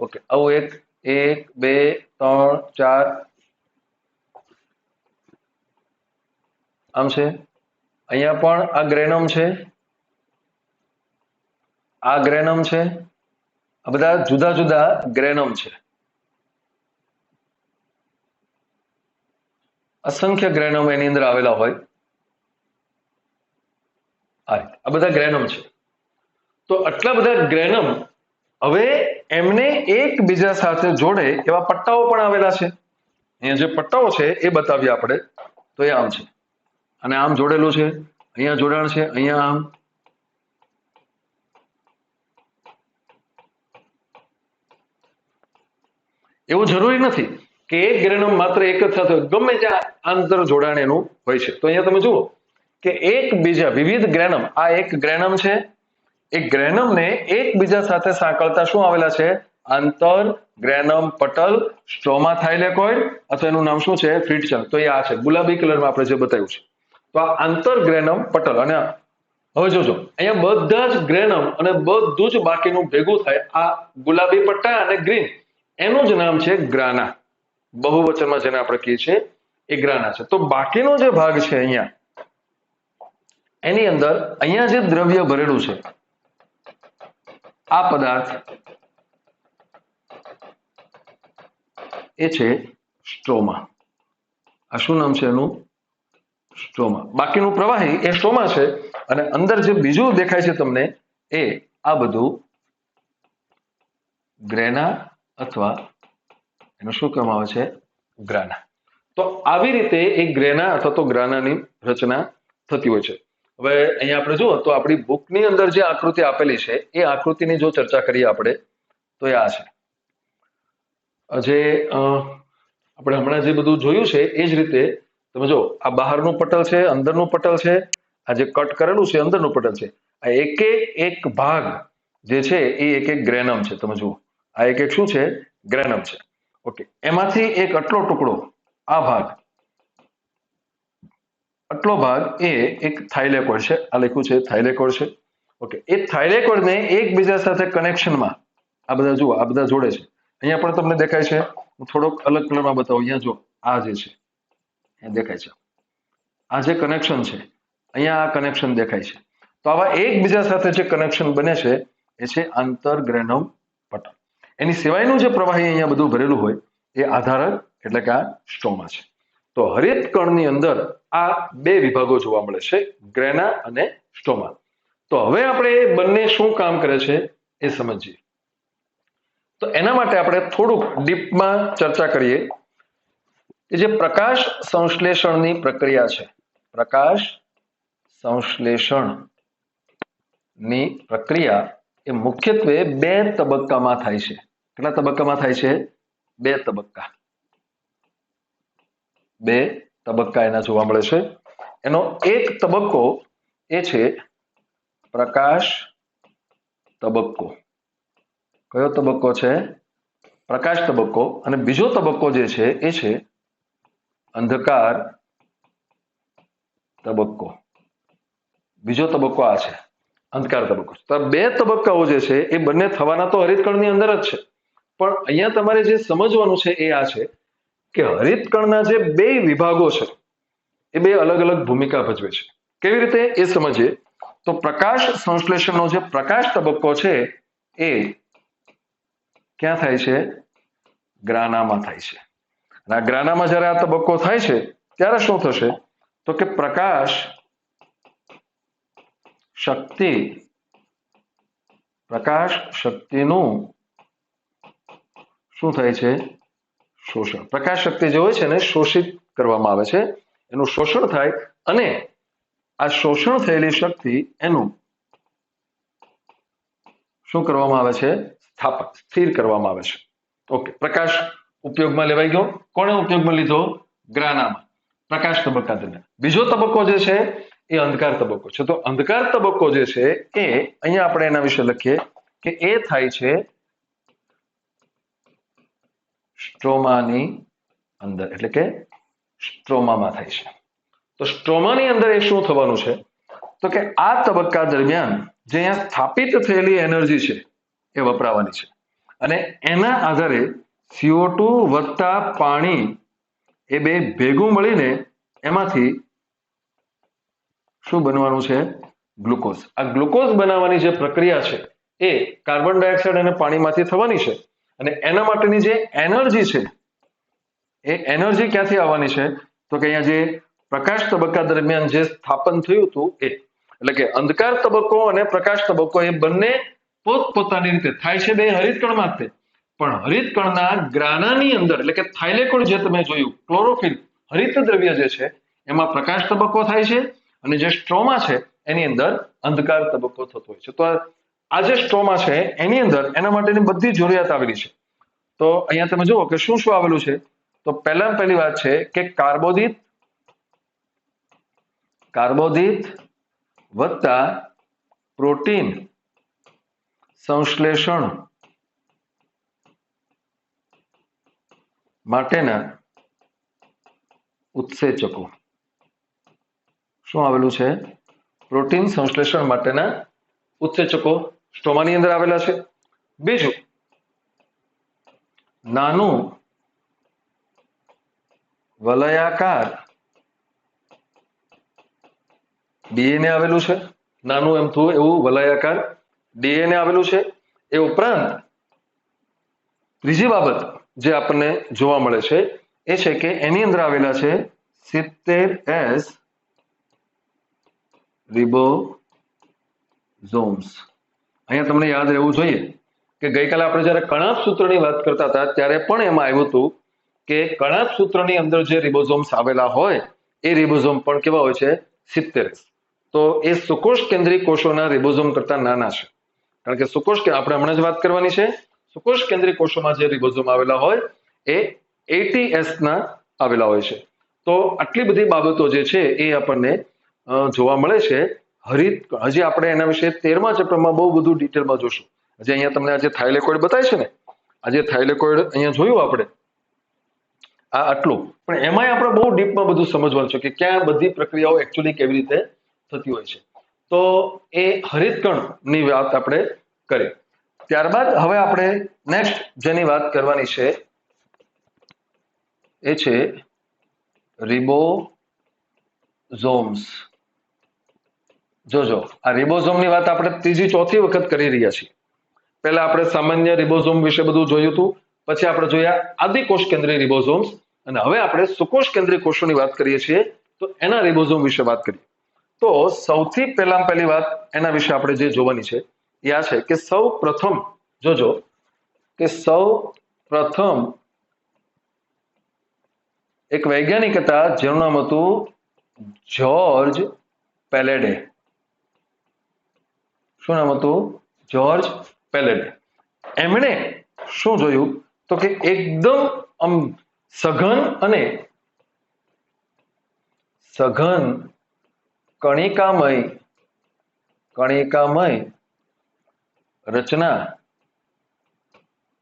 Speaker 1: ઓકે, આવું 1 2 3 4 આમ છે. અહીંયા પણ આ ગ્રેનમ છે, આ ગ્રેનમ છે. આ બધા જુદા જુદા ગ્રેનમ છે. અસંખ્ય ગ્રેનમ એની અંદર આવેલા હોય. આ બધા ગ્રેનમ છે. તો આટલા બધા ગ્રેનમ હવે એમને એકબીજા સાથે જોડે એવા પટ્ટાઓ પણ આવેલા છે. અહીંયા જે પટ્ટાઓ છે એ બતાવીએ આપણે. તો એ આમ છે અને આમ જોડેલું છે, અહીંયા જોડાણ છે, અહીંયા આમ. એવું જરૂરી નથી કે એક ગ્રેનમ માત્ર એક જ સાથે ગમે ત્યાં આંતર જોડાણ એનું હોય છે. તો અહીંયા તમે જુઓ કે એકબીજા વિવિધ ગ્રેનમ, આ એક ગ્રેનમ છે, એક ગ્રેનમને એકબીજા સાથે સાંકળતા શું આવેલા છે? આંતર ગ્રેનમ પટલ, સ્ટ્રોમા થાઇલેકોઇડ અથવા એનું નામ શું છે? ફ્રીટચન. તો એ આ છે ગુલાબી કલરમાં આપણે જે બતાવ્યું છે. તો આ આંતર ગ્રેનમ પટલ. અને હવે જોજો અહીંયા બધા જ ગ્રેનમ અને બધું જ બાકીનું ભેગું થાય આ ગુલાબી પટ્ટા અને ગ્રીન, એનું જ નામ છે ગ્રાના. બહુવચનમાં જેને આપણે કહીએ છીએ એ ગ્રાના છે. તો બાકીનો જે ભાગ છે અહીંયા એની અંદર અહીંયા જે દ્રવ્ય ભરેલું છે આ પદાર્થ એ છે સ્ટ્રોમા. આ શું નામ છે એનું? સ્ટ્રોમા. બાકીનું પ્રવાહી એ સ્ટ્રોમા છે અને અંદર જે બીજું દેખાય છે તમને એ આ બધું ગ્રેના અથવા એનું શું કહેવામાં આવે છે? ગ્રાના. તો આવી રીતે એક ગ્રેના અથવા તો ગ્રાનાની રચના થતી હોય છે. હવે અહીંયા આપણે જુઓ તો આપણી બુકની અંદર જે આકૃતિ આપેલી છે એ આકૃતિની જો ચર્ચા કરીએ આપણે તો એ આ છે. જે આપણે હમણાં જે બધું જોયું છે એ જ રીતે તમે જો આ બહારનું પટલ છે, અંદરનું પટલ છે, આ જે કટ કરેલું છે અંદરનું પટલ છે. આ એક ભાગ જે છે એ એક ગ્રેનમ છે. તમે જુઓ આ એક શું છે? ગ્રેનમ છે. ઓકે, એમાંથી એક આટલો ટુકડો, આ ભાગ, આટલો ભાગ એ એક થાઇલેકોઇડ છે. આ લખ્યું છે થાઇલેકોઇડ છે. ઓકે, એ થાઇલેકોઇડને એકબીજા સાથે કનેક્શનમાં આ બધા જુઓ, આ બધા જોડે છે. અહીંયા પણ તમને દેખાય છે, હું થોડોક અલગ કલરમાં બતાવું. અહીંયા જો આ જે છે એ દેખાય છે, આ જે કનેક્શન છે અહીંયા આ કનેક્શન દેખાય છે. તો આવા એકબીજા સાથે જે કનેક્શન બને છે એ છે આંતર ગ્રેનમ પટલ. એની સિવાયનું જે પ્રવાહી અહીંયા બધું ભરેલું હોય એ આધારક એટલે કે આ સ્ટ્રોમા છે. તો હરિત કણની અંદર આ બે વિભાગો જોવા મળે છે, ગ્રેના અને સ્ટ્રોમા. તો હવે આપણે એ બંને શું કામ કરે છે એ સમજીએ. તો એના માટે આપણે થોડુંક ડીપમાં ચર્ચા કરીએ કે જે પ્રકાશ સંશ્લેષણની પ્રક્રિયા છે. પ્રકાશ સંશ્લેષણની પ્રક્રિયા એ મુખ્યત્વે બે તબક્કામાં થાય છે. કેટલા તબક્કામાં થાય છે? બે તબક્કા. બે તબક્કા એના જોવા મળે છે. એનો એક તબક્કો એ છે પ્રકાશ તબક્કો. કયો તબક્કો છે? પ્રકાશ તબક્કો. અને બીજો તબક્કો જે છે એ છે અંધકાર તબક્કો. બીજો તબક્કો આ છે અંધકાર તબક્કો. તો બે તબક્કાઓ જે છે એ બંને થવાના તો હરિતકણની અંદર જ છે. પણ અહીંયા તમારે જે સમજવાનું છે એ આ છે કે હરિતકણના જે બે વિભાગો છે એ બે અલગ અલગ ભૂમિકા ભજવે છે. કેવી રીતે એ સમજીએ તો પ્રકાશ સંશ્લેષણનો જે પ્રકાશ તબક્કો છે એ ક્યાં થાય છે? ગ્રાનામાં થાય છે. અને આ ગ્રાનામાં જ્યારે આ તબક્કો થાય છે ત્યારે શું થશે તો કે પ્રકાશ શક્તિનું શું થાય છે? શોષણ. પ્રકાશ શક્તિ જે હોય છે ને શોષિત કરવામાં આવે છે, એનું શોષણ થાય અને આ શોષણ થયેલી શક્તિ એનું શું કરવામાં આવે છે? સ્થાપન, સ્થિર કરવામાં આવે છે. ઓકે, પ્રકાશ ઉપયોગમાં લેવાઈ ગયો. કોણે ઉપયોગમાં લીધો? ગ્રાનામાં, પ્રકાશ તબક્કા દરમિયાન. બીજો તબક્કો જે છે એ અંધકાર તબક્કો છે. તો અંધકાર તબક્કો જે છે એ અહીંયા આપણે એના વિશે લખીએ કે એ થાય છે સ્ટ્રોમાની અંદર, એટલે કે સ્ટ્રોમામાં થાય છે. તો સ્ટ્રોમાની અંદર એ શું થવાનું છે, તો કે આ તબક્કા દરમિયાન જે અહીંયા સ્થાપિત થયેલી એનર્જી છે એ વપરાવાની છે અને એના આધારે CO2 વત્તા પાણી એ બે ભેગું મળીને એમાંથી શું બનવાનું છે, ગ્લુકોઝ. આ ગ્લુકોઝ બનાવવાની જે પ્રક્રિયા છે એ કાર્બન ડાયોક્સાઇડ અને પાણીમાંથી થવાની છે અને એના માટેની જે એનર્જી છે એ એનર્જી ક્યાંથી આવવાની છે, તો કે અહીંયા જે પ્રકાશ તબક્કા દરમિયાન જે સ્થાપન થયું હતું એ, એટલે કે અંધકાર તબક્કો અને પ્રકાશ તબક્કો એ બંને પોતપોતાની રીતે થાય છે બે હરિતકણમાં જ, પણ હરિતકણના ગ્રાનાની અંદર, એટલે કે થાઇલેકોઇડ જે તમે જોયું, ક્લોરોફિલ હરિત દ્રવ્ય જે છે એમાં પ્રકાશ તબક્કો થાય છે અને જે સ્ટ્રોમા છે એની અંદર અંધકાર તબક્કો થતો હોય છે. તો આ જે સ્ટ્રોમા છે એની અંદર એના માટેની બધી જરૂરિયાત આવેલી છે. તો અહીંયા તમે જુઓ કે શું શું આવેલું છે. તો પહેલી વાત છે કે કાર્બોદિત વત્તા પ્રોટીન સંશ્લેષણ માટેના ઉત્સેચકો. શું આવેલું છે, પ્રોટીન સંશ્લેષણ માટેના ઉત્સેચકો સ્ટ્રોમાની અંદર આવેલા છે. બીજું, નાનું વલયાકાર ડીએનએ આવેલું છે, નાનું એમ થયું એવું વલયાકાર ડીએનએ આવેલું છે. એ ઉપરાંત ત્રીજી બાબત જે આપણને જોવા મળે છે એ છે કે એની અંદર આવેલા છે 70S રિબોઝોમ્સ. અહીંયા તમને યાદ રહેવું જોઈએ કે ગઈકાલે આપણે જ્યારે કણાપ સૂત્રની વાત કરતા હતા ત્યારે પણ એમાં આવ્યું હતું કે કણાપ સૂત્રની અંદર જે રિબોઝોમ્સ આવેલા હોય એ રિબોઝોમ પણ કેવા હોય છે, 70S. તો એ સુકોષ કેન્દ્રીય કોષોના રિબોઝોમ કરતા નાના છે, કારણ કે સુકોષ કે આપણે હમણાં જ વાત કરવાની છે, સુકોષ કેન્દ્રીય કોષોમાં જે રિબોઝોમ આવેલા હોય એ 80S ના આવેલા હોય છે. તો આટલી બધી બાબતો જે છે એ આપણને જોવા મળે છે હરિત. હજી આપણે એના વિશે 13મા ચેપ્ટરમાં બહુ બધું ડિટેલમાં જોશું. હજી અહીંયા તમને આજે થાઇલેકોઇડ બતાવે છે ને, આજે થાઇલેકોઇડ અહીંયા જોયું આપણે આ આટલું, પણ એમાંય આપણે બહુ ડીપમાં બધું સમજવાનું છે કે ક્યાં બધી પ્રક્રિયાઓ એકચ્યુઅલી કેવી રીતે થતી હોય છે. તો એ હરિતકણની વાત આપણે કરી. ત્યારબાદ હવે આપણે નેક્સ્ટ જેની વાત કરવાની છે એ છે રિબોઝોમ્સ. જોજો, આ રિબોઝોમની વાત આપણે ત્રીજી ચોથી વખત કરી રહ્યા છીએ. પહેલા આપણે સામાન્ય રિબોઝોમ વિશે બધું જોયું હતું, પછી આપણે જોયા આદિકોષ કેન્દ્રીય રિબોઝોમ્સ, અને હવે આપણે સુકોષ કેન્દ્રીય કોષોની વાત કરીએ છીએ તો એના રિબોઝોમ વિશે વાત કરીએ. તો સૌથી પહેલી વાત એના વિશે આપણે જે જોવાની છે એ આ છે કે સૌ પ્રથમ જોજો કે સૌ પ્રથમ એક વૈજ્ઞાનિક હતા જેનું નામ હતું જ્યોર્જ પેલેડે. શું નામ હતું, જ્યોર્જ પેલેડે. એમણે શું જોયું તો કે એકદમ સઘન કણિકામય રચના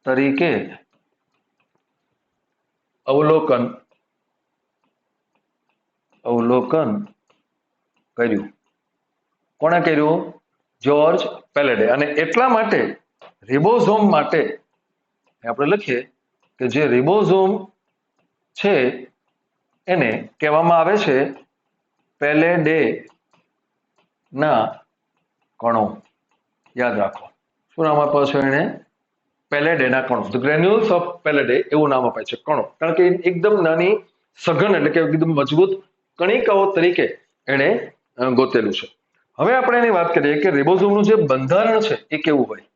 Speaker 1: તરીકે અવલોકન કર્યું. કોણે કર્યું, જ્યોર્જ પેલેડે. અને એટલા માટે રિબોઝોમ માટે આપણે લખીએ કે જે રિબોઝોમ છે એને કહેવામાં આવે છે પેલેડે ના કણો. યાદ રાખો, શું નામ આપ્યું છે એને, પેલેડે ના કણો. ધ ગ્રેન્યુલ્સ ઓફ પેલેડે એવું નામ અપાય છે, કણો, કારણ કે એકદમ નાની સઘન એટલે કે એકદમ મજબૂત કણિકાઓ તરીકે એને ગોતેલું છે. હવે આપણે એની વાત કરીએ કે રિબોઝોમનું જે બંધારણ છે એ કેવું હોય.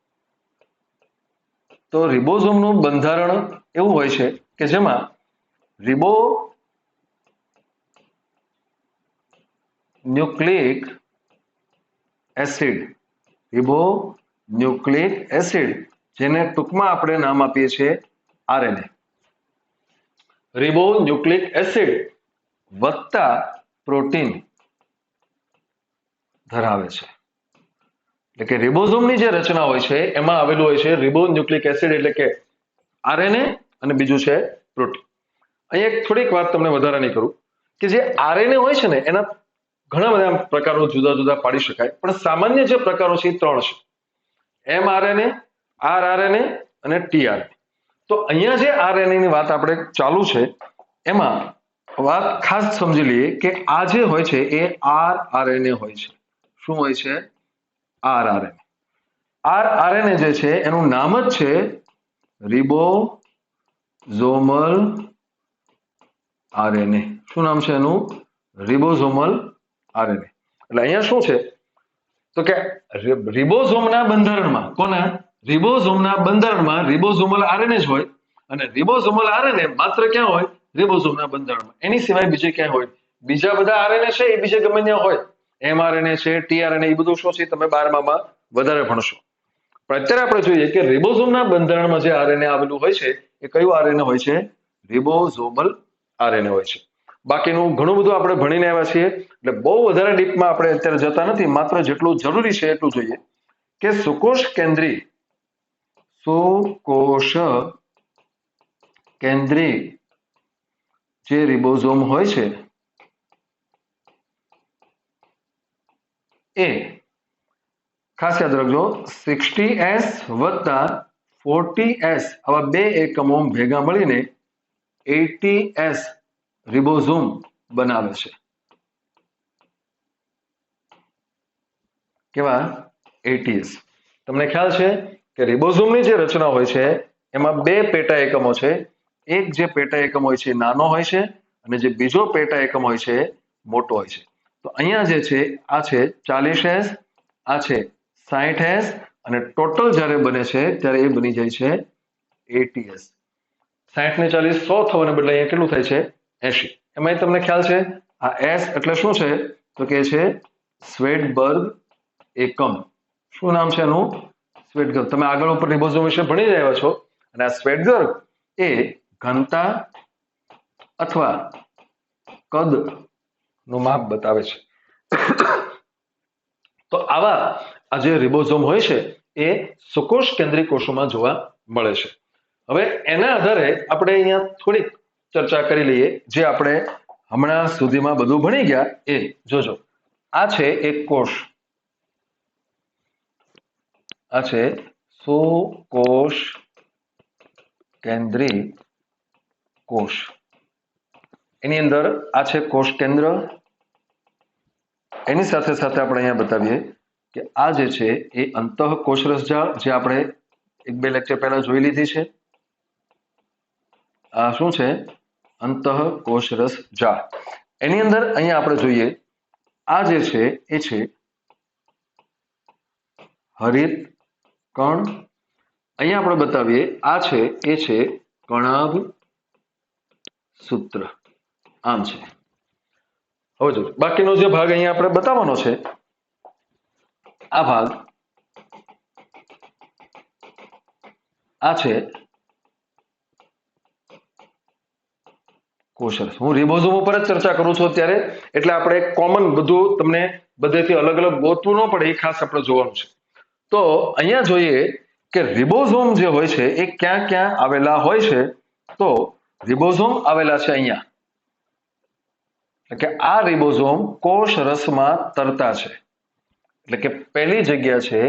Speaker 1: તો રિબોઝોમનું બંધારણ એવું હોય છે કે જેમાં રિબોન્યુક્લિક એસિડ જેને ટૂંકમાં આપણે નામ આપીએ છીએ આરએનએ. રિબોન્યુક્લિક એસિડ વત્તા પ્રોટીન ધરાવે છે. એટલે કે રિબોઝોમની જે રચના હોય છે એમાં આવેલું હોય છે રિબોન્યુક્લિક એસિડ એટલે કે આરએનએ અને બીજું છે પ્રોટીન. અહીંયા એક થોડીક વાત તમને વધારાની કરું કે જે આરએનએ હોય છે ને એના ઘણા બધા પ્રકારો જુદા જુદા પાડી શકાય, પણ સામાન્ય જે પ્રકારો છે એ 3 છે: mRNA, rRNA અને tRNA. તો અહીંયા જે આરએનએ ની વાત આપણે ચાલુ છે એમાં વાત ખાસ સમજી લઈએ કે આ જે હોય છે એ rRNA હોય છે. શું હોય છે? rRNA. rRNA જે છે એનું નામ જ છે રિબોઝોમલ આરએનએ. શું નામ છે એનું? Ribosomal RNA. એટલે અહીંયા શું છે તો કે રિબોઝોમના બંધારણમાં, કોના? રિબોઝોમના બંધારણમાં રિબોઝોમલ આરએનએ જ હોય, અને રિબોઝોમલ આરએનએ માત્ર ક્યાં હોય? રિબોઝોમના બંધારણમાં. એની સિવાય બીજે ક્યાં હોય? બીજા બધા આરએનએ છે એ બીજે ગમે ત્યાં હોય. mRNA છે, tRNA, એ બધું શું છે તમે 12માં વધારે ભણશો. પણ અત્યારે આપણે જોઈએ કે રિબોઝોમના બંધારણમાં જે આરએનએ આવેલું હોય છે એ કયું આરએનએ હોય છે? રિબોઝોમલ આરએનએ હોય છે. બાકીનું ઘણું બધું આપણે ભણીને આવ્યા છીએ, એટલે બહુ વધારે ડીપમાં આપણે અત્યારે જતા નથી. માત્ર જેટલું જરૂરી છે એટલું જોઈએ કે સુકોષ કેન્દ્રી જે રિબોઝોમ હોય છે એ ખાસ યાદ રાખજો 60S વત્તા 40S આવા 2 એકમો ભેગા મળીને 80S રિબોઝોમ બનાવે છે. કેવા? 80S. તમને ખ્યાલ છે કે રિબોઝોમની જે રચના હોય છે એમાં 2 પેટા એકમો છે. એક જે પેટા એકમ હોય છે નાનો હોય છે, અને જે બીજો પેટા એકમ હોય છે મોટો હોય છે. તો અહીંયા જે છે આ છે 40S, આ છે 60S, અને ટોટલ જ્યારે બને છે ત્યારે એ બની જાય છે 80S. 60 ને 40 100 થવાને બદલે અહીંયા કેટલું થાય છે? 80. એમાં તમને ખ્યાલ છે આ S એટલે શું છે તો કે છે સ્વેડબર્ગ એકમ. શું નામ છે એનું? સ્વેડબર્ગ. તમે આગળ ઉપર રિબોઝોમ વિશે ભણી રહ્યા છો, અને આ સ્વેડબર્ગ એ ઘનતા અથવા કદ નું માપ બતાવે છે. તો આવા આ જે રિબોઝોમ હોય છે એ સુકોષ કેન્દ્રી કોષોમાં જોવા મળે છે. હવે એના આધારે આપણે અહીંયા થોડીક ચર્ચા કરી લઈએ. જે આપણે હમણાં સુધીમાં બધું ભણી ગયા એ જોજો. આ છે એક કોષ, આ છે સુકોષ કેન્દ્રી કોષ. એની અંદર આ છે કોષ કેન્દ્ર. એની સાથે સાથે આપણે અહીંયા બતાવીએ કે આ જે છે એ અંતઃકોષરસજાળ, જે આપણે 1-2 લેક્ચર પહેલા જોઈ લીધી છે. આ શું છે? અંતઃકોષરસજાળ. એની અંદર અહીંયા આપણે જોઈએ આ જે છે એ છે હરિત કણ. અહીંયા આપણે બતાવીએ આ છે એ છે કણાભ સૂત્ર. આમ છે. હવે જો બાકીનો જે ભાગ અહીંયા આપણે બતાવવાનો છે, આ ભાગ આ છે કોષરસ. હું રિબોઝોમ ઉપર જ ચર્ચા કરું છું અત્યારે, એટલે આપણે કોમન બધું તમને બધેથી અલગ અલગ ગોતવું ન પડે, એ ખાસ આપણે જોવાનું છે. તો અહીંયા જોઈએ કે રિબોઝોમ જે હોય છે એ ક્યાં ક્યાં આવેલા હોય છે. તો રિબોઝોમ આવેલા છે અહીંયા, એટલે કે આ રિબોઝોમ કોષ રસમાં તરતા છે. એટલે કે પહેલી જગ્યા છે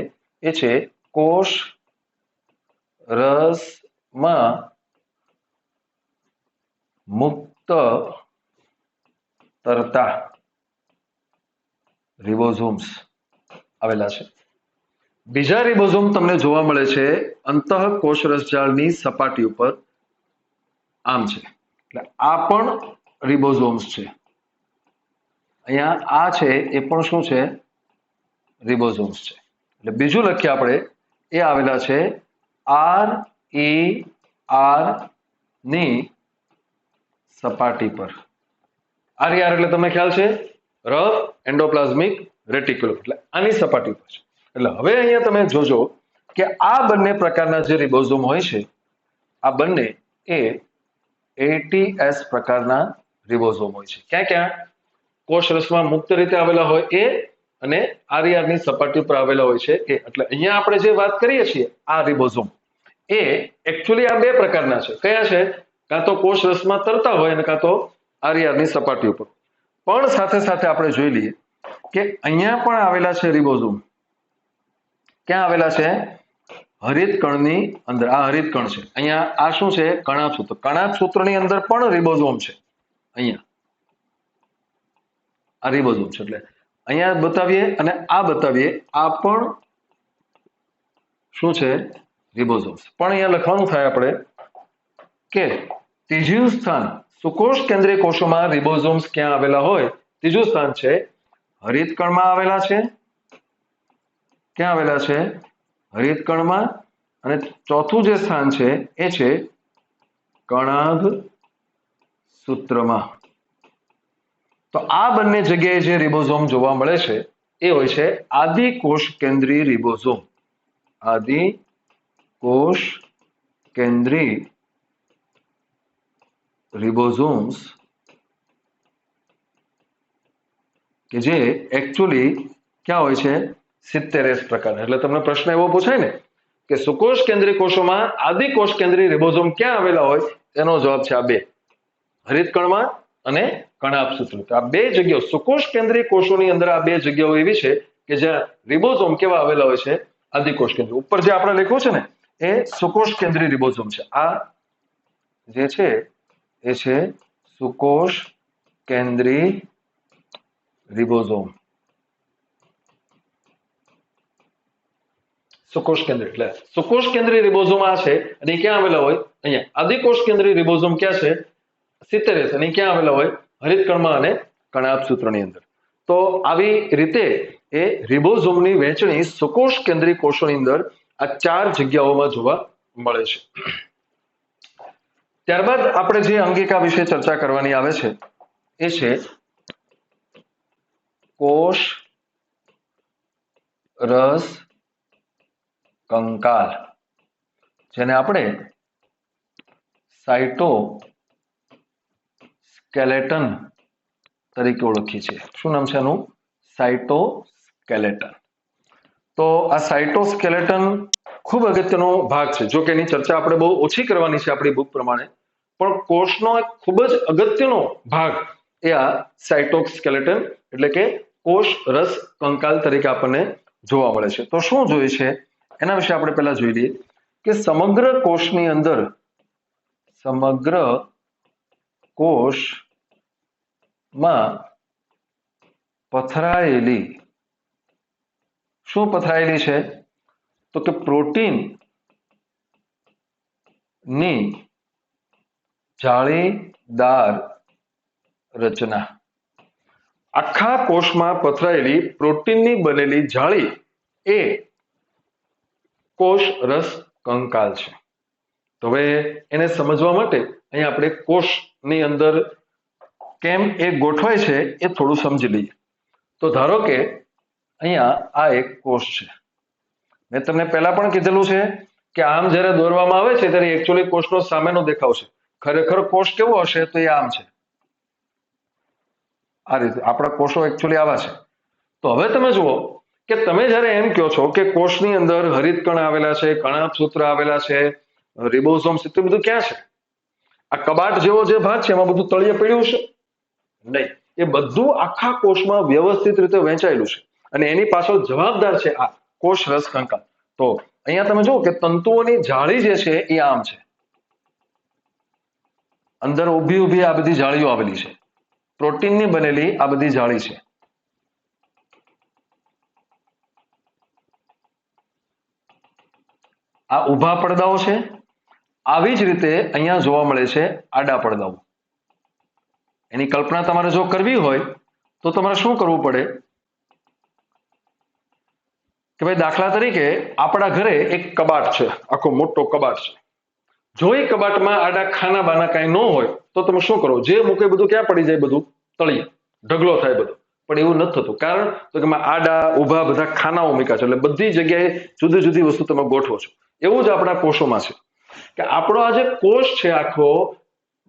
Speaker 1: એ છે કોષ રસમાં મુક્ત તરતા રિબોઝોમ્સ આવેલા છે. બીજા રિબોઝોમ તમને જોવા મળે છે અંતઃકોષરસજાળની સપાટી ઉપર. આમ છે. એટલે આ પણ રિબોઝોમ્સ છે. અહીંયા આ છે એ પણ શું છે? રિબોઝોમ્સ છે. એટલે બીજું લખીએ આપણે એ આવેલા છે RER ની સપાટી પર. RER એટલે તમને ખ્યાલ છે રફ એન્ડોપ્લાઝમિક રેટિક્યુલમ, એટલે આની સપાટી પર છે. એટલે હવે અહીંયા તમે જોજો કે આ બંને પ્રકારના જે રિબોઝોમ હોય છે, આ બંને એ 80S પ્રકારના રિબોઝોમ હોય છે. ક્યાં ક્યાં? કોષરસમાં મુક્ત રીતે આવેલા હોય એ, અને RER ની સપાટી પર આવેલા હોય છે એ. એટલે અહીંયા આપણે જે વાત કરીએ છીએ આ રિબોઝોમ એ એકચ્યુઅલી આ બે પ્રકારના છે. કયા છે? કાં તો કોષ રસમાં તરતા હોય અને કાં તો આરઆરની સપાટી ઉપર. પણ સાથે સાથે આપણે જોઈ લઈએ કે અહીંયા પણ આવેલા છે રિબોઝોમ. ક્યાં આવેલા છે? હરિત કણની અંદર. આ હરિત કણ છે. અહીંયા આ શું છે? કણાભ સૂત્ર. કણાભ સૂત્રની અંદર પણ રિબોઝોમ છે. અહીંયા આ રિબોઝોમ છે. એટલે અહીંયા બતાવીએ અને આ બતાવીએ, આ પણ શું છે? રિબોઝોમ્સ. પણ અહીંયા લખવાનું થાય આપણે કે ત્રીજું સ્થાન સુકોષ કેન્દ્રીય કોષોમાં રિબોઝોમ્સ ક્યાં આવેલા હોય? ત્રીજું સ્થાન છે હરિત કણમાં આવેલા છે. ક્યાં આવેલા છે? હરિત કણમાં. અને ચોથું જે સ્થાન છે એ છે કણાભ સૂત્રમાં. તો આ બંને જગ્યાએ જે રિબોઝોમ જોવા મળે છે એ હોય છે આદિકોષ કેન્દ્રીય રિબોઝોમ. આદિકોષ કેન્દ્રીય રિબોઝોમ્સ કે જે એકચ્યુઅલી ક્યાં હોય છે? 70S પ્રકારના. એટલે તમને પ્રશ્ન એવો પૂછાય ને કે સુકોષ કેન્દ્રીય કોષોમાં આદિકોષ કેન્દ્રીય રિબોઝોમ ક્યાં આવેલા હોય? એનો જવાબ છે આ બે, હરિત કણમાં અને કણાભ સૂત્ર. તો આ બે જગ્યાઓ સુકોષ કેન્દ્રીય કોષોની અંદર આ બે જગ્યાઓ એવી છે કે જ્યાં રિબોઝોમ કેવા આવેલા હોય છે? આદિકોષ કેન્દ્રીય. ઉપર જે આપણે લખ્યું છે ને એ સુકોષ કેન્દ્રીય રિબોઝોમ છે. આ જે છે એ છે સુકોષ કેન્દ્રીય રિબોઝોમ. સુકોષ કેન્દ્રીય એટલે સુકોષ કેન્દ્રીય રિબોઝોમ આ છે અને ક્યાં આવેલા હોય? અહીંયા. આદિકોષ કેન્દ્રીય રિબોઝોમ ક્યાં છે? 70S. અને ક્યાં આવેલા હોય? હરિત કણમાં અને કણાભ સૂત્રની અંદર. તો આવી રીતે એ રિબોઝોમની વહેંચણી સુકોષ કેન્દ્રીય કોષોની અંદર આ 4 જગ્યાઓમાં જોવા મળે છે. ત્યારબાદ આપણે જે અંગિકા વિશે ચર્ચા કરવાની આવે છે એ છે કોષ રસ કંકાલ, જેને આપણે સાઇટોસ્કેલેટન તરીકે ઓળખીએ છીએ. શું નામ છે આનું? સાઇટોસ્કેલેટન. તો આ સાઇટોસ્કેલેટન ખૂબ અગત્યનો ભાગ છે. જો કે એની ચર્ચા આપણે બહુ ઓછી કરવાની છે આપણી બુક પ્રમાણે, પણ કોષનો એક ખૂબ જ અગત્યનો ભાગ એ આ સાઇટોસ્કેલેટન એટલે કે કોષ રસ કંકાલ તરીકે આપણને જોવા મળે છે. તો શું જોઈએ છે એના વિશે આપણે પહેલા જોઈ લઈએ કે સમગ્ર કોષની અંદર, સમગ્ર કોષમાં પથરાયેલી, શું પથરાયેલી છે? તો કે પ્રોટીન ની જાળીદાર રચના. આખા કોષમાં પથરાયેલી પ્રોટીનની બનેલી જાળી એ કોષ રસ કંકાલ છે. તો હવે એને સમજવા માટે અહીંયા આપણે કોષની અંદર કેમ એ ગોઠવાય છે એ થોડું સમજી લઈએ. તો ધારો કે અહીંયા આ એક કોષ છે. મેં તમને પહેલા પણ કીધેલું છે કે આમ જ્યારે દોરવામાં આવે છે ત્યારે એકચ્યુઅલી કોષનો સામેનો દેખાવ છે. ખરેખર કોષ કેવો હશે? તો એ આમ છે. આ રીતે આપણા કોષો એકચ્યુઅલી આવા છે. તો હવે તમે જુઓ કે તમે જ્યારે એમ કહો છો કે કોષની અંદર હરિત કણ આવેલા છે, કણાભ સૂત્ર આવેલા છે, રિબોઝોમ્સ, એટલું બધું ક્યાં છે? આ કબાટ જેવો જે ભાગ છે એમાં બધું તળિયે પડ્યું છે? નહીં. એ બધું આખા કોષમાં વ્યવસ્થિત રીતે વહેંચાયેલું છે અને એની પાછળ જવાબદાર છે આ કોષ રસ કંકાલ. તો અહીંયા તમે જુઓ કે તંતુઓની જાળી જે છે એ આમ છે. અંદર ઊભી ઊભી આ બધી જાળીઓ આવેલી છે. પ્રોટીનની બનેલી આ બધી જાળી છે. આ ઊભા પડદાઓ છે. આવી જ રીતે અહીંયા જોવા મળે છે આડા પડદાઓ. એની કલ્પના તમારે જો કરવી હોય તો તમારે શું કરવું પડે કે ભાઈ દાખલા તરીકે આપણા ઘરે એક કબાટ છે, આખો મોટો કબાટ છે. જો એ કબાટમાં આડા ખાના બાના કાંઈ ન હોય તો તમે શું કરો? જે મૂકે બધું ક્યાં પડી જાય? બધું તળિયે ઢગલો થાય બધો. પણ એવું નથી થતું. કારણ તો કે આડા ઊભા બધા ખાનાઓ મૂક્યા છે એટલે બધી જગ્યાએ જુદી જુદી વસ્તુ તમે ગોઠવો છો. એવું જ આપણા કોષોમાં છે કે આપણો આ જે કોષ છે આખો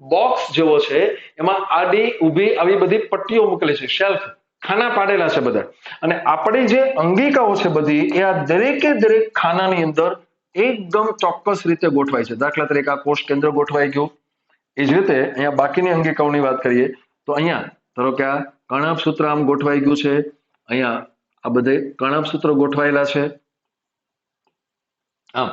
Speaker 1: બોક્સ જેવો છે, એમાં આડી ઊભી આવી બધી પટ્ટીઓ મૂકેલી છે, શેલ્ફ, ખાના પાડેલા છે બધા. અને આપણી જે અંગિકાઓ છે બધી એ આ દરેકે દરેક ખાનાની અંદર એકદમ ચોક્કસ રીતે ગોઠવાય છે. દાખલા તરીકે આ કોષ કેન્દ્ર ગોઠવાઈ ગયું. એ જ રીતે અહીંયા બાકીની અંગિકાઓની વાત કરીએ તો અહીંયા ધારો કે આ કર્ણકસૂત્ર આમ ગોઠવાઈ ગયું છે. અહીંયા આ બધે કર્ણકસૂત્રો ગોઠવાયેલા છે. આમ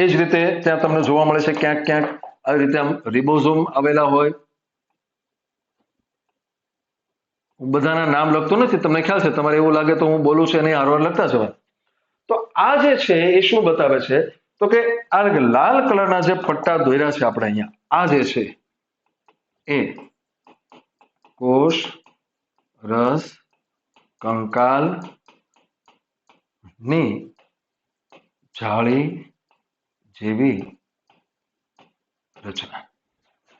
Speaker 1: એ જ રીતે ત્યાં તમને જોવા મળે છે ક્યાંક ક્યાંક આવી રીતે આમ રિબોઝોમ આવેલા હોય. હું બધાના નામ લખતો નથી, તમને ખ્યાલ છે, તમારે એવું લાગે તો હું બોલું છું એની હારવાર લખતા જવાય. તો આ જે છે એ શું બતાવે છે તો કે આ લાલ કલરના જે પટ્ટા દોર્યા છે આપણે અહીંયા, આ જે છે એ કોષ રસ કંકાલ ની જાળી જેવી રચના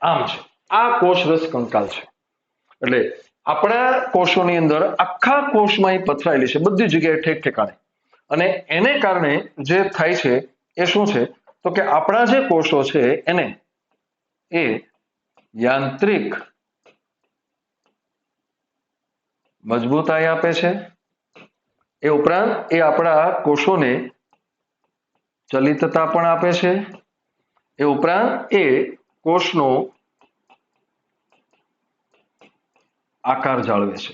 Speaker 1: આમ છે. આ કોષ રસ કંકાલ છે. એટલે આપણા કોષોની અંદર આખા કોષમાં પથરાયેલી છે બધી જગ્યાએ ઠેક ઠેકાણે. અને એને કારણે જે થાય છે એ શું છે તો કે આપણા જે કોષો છે એને એ યાંત્રિક મજબૂતાઈ આપે છે. એ ઉપરાંત એ આપણા કોષોને ચલિતતા પણ આપે છે. એ ઉપરાંત એ કોષનો આકાર જાળવે છે.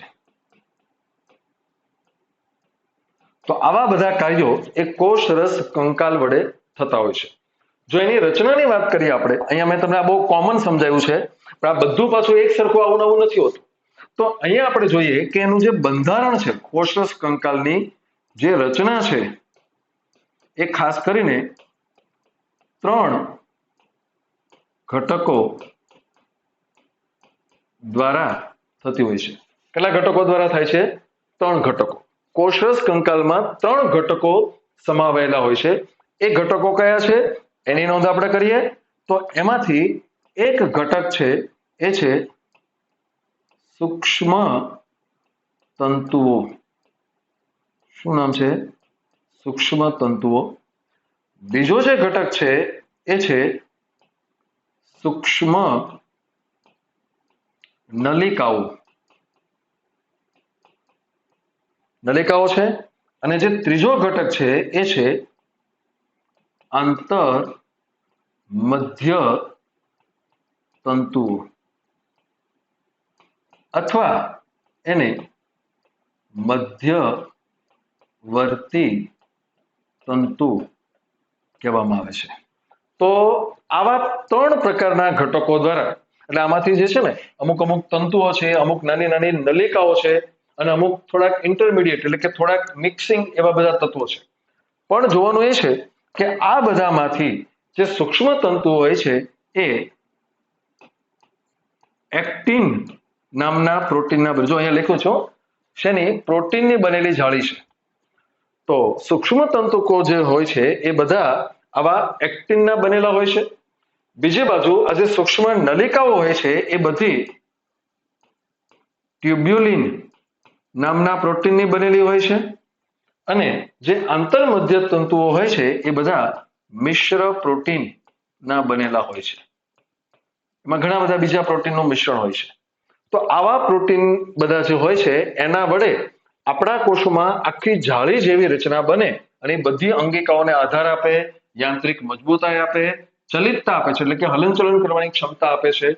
Speaker 1: તો આવા બધા કાર્યો એ કોષ રસ કંકાલ વડે થતા હોય છે. જો એની રચનાની વાત કરીએ આપણે, અહીંયા મેં તમને આ બહુ કોમન સમજાવ્યું છે, પણ આ બધું પાછું એક સરખું આવું નવું નથી હોતું. તો અહીંયા આપણે જોઈએ કે એનું જે બંધારણ છે કોષ રસ કંકાલની જે રચના છે એ ખાસ કરીને 3 ઘટકો દ્વારા થતી હોય છે. કેટલા ઘટકો દ્વારા થાય છે? 3 ઘટકો. કોષરસ કંકાલમાં 3 ઘટકો સમાવેલા હોય છે. એ ઘટકો કયા છે એની નોંધ આપણે કરીએ તો એમાંથી એક ઘટક છે એ છે સૂક્ષ્મ તંતુઓ. શું નામ છે? સૂક્ષ્મ તંતુઓ. બીજો જે ઘટક છે એ છે સૂક્ષ્મ નલિકાઓ. નલિકાઓ છે. અને જે ત્રીજો ઘટક છે એ છે આંતર મધ્ય તંતુઓ અથવા એને મધ્યવર્તી તંતુ કહેવામાં આવે છે. તો આવા 3 પ્રકારના ઘટકો દ્વારા, એટલે આમાંથી જે છે ને અમુક તંતુઓ છે, અમુક નાની નાની નલિકાઓ છે અને અમુક થોડાક ઇન્ટરમીડિયેટ એટલે કે થોડાક મિક્સિંગ એવા બધા તત્વો છે. પણ જોવાનું એ છે કે આ બધામાંથી જે સૂક્ષ્મ તંતુઓ હોય છે એ એક્ટિન નામના પ્રોટીનના, જો અહીંયા લખ્યું છે શેની? પ્રોટીનની બનેલી જાળી છે. તો સૂક્ષ્મ તંતુકો જે હોય છે એ બધા આવા એક્ટિનના બનેલા હોય છે. બીજી બાજુ આ જે સૂક્ષ્મ નલિકાઓ હોય છે એ બધી ટ્યુબ્યુલિન નામના પ્રોટીનની બનેલી હોય છે. અને જે આંતરમધ્ય તંતુઓ હોય છે એ બધા મિશ્ર પ્રોટીનના બનેલા હોય છે. એમાં ઘણા બધા બીજા પ્રોટીનનું મિશ્રણ હોય છે. તો આવા પ્રોટીન બધા જે હોય છે એના વડે આપણા કોષોમાં આખી જાળી જેવી રચના બને અને બધી અંગિકાઓને આધાર આપે, યાંત્રિક મજબૂતાઈ આપે, ચલિતતા આપે છે, એટલે કે હલનચલન કરવાની ક્ષમતા આપે છે.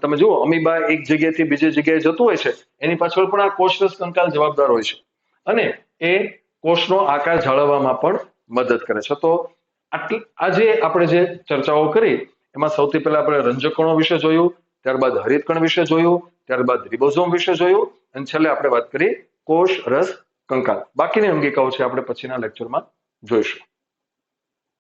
Speaker 1: તમે જુઓ અમીબા એક જગ્યાએથી બીજી જગ્યાએ જતું હોય છે, એની પાછળ પણ આ કોષરસ કંકાલ જવાબદાર હોય છે અને એ કોષનો આકાર જાળવવામાં પણ મદદ કરે છે. તો આજે આપણે જે ચર્ચાઓ કરી એમાં સૌથી પહેલા આપણે રંજકણો વિશે જોયું, ત્યારબાદ હરિતકણ વિશે જોયું, ત્યારબાદ રિબોઝોમ વિશે જોયું અને છેલ્લે આપણે વાત કરી કોષ રસ કંકાલ. બાકીની અંગિકાઓ છે આપણે પછીના લેક્ચરમાં જોઈશું.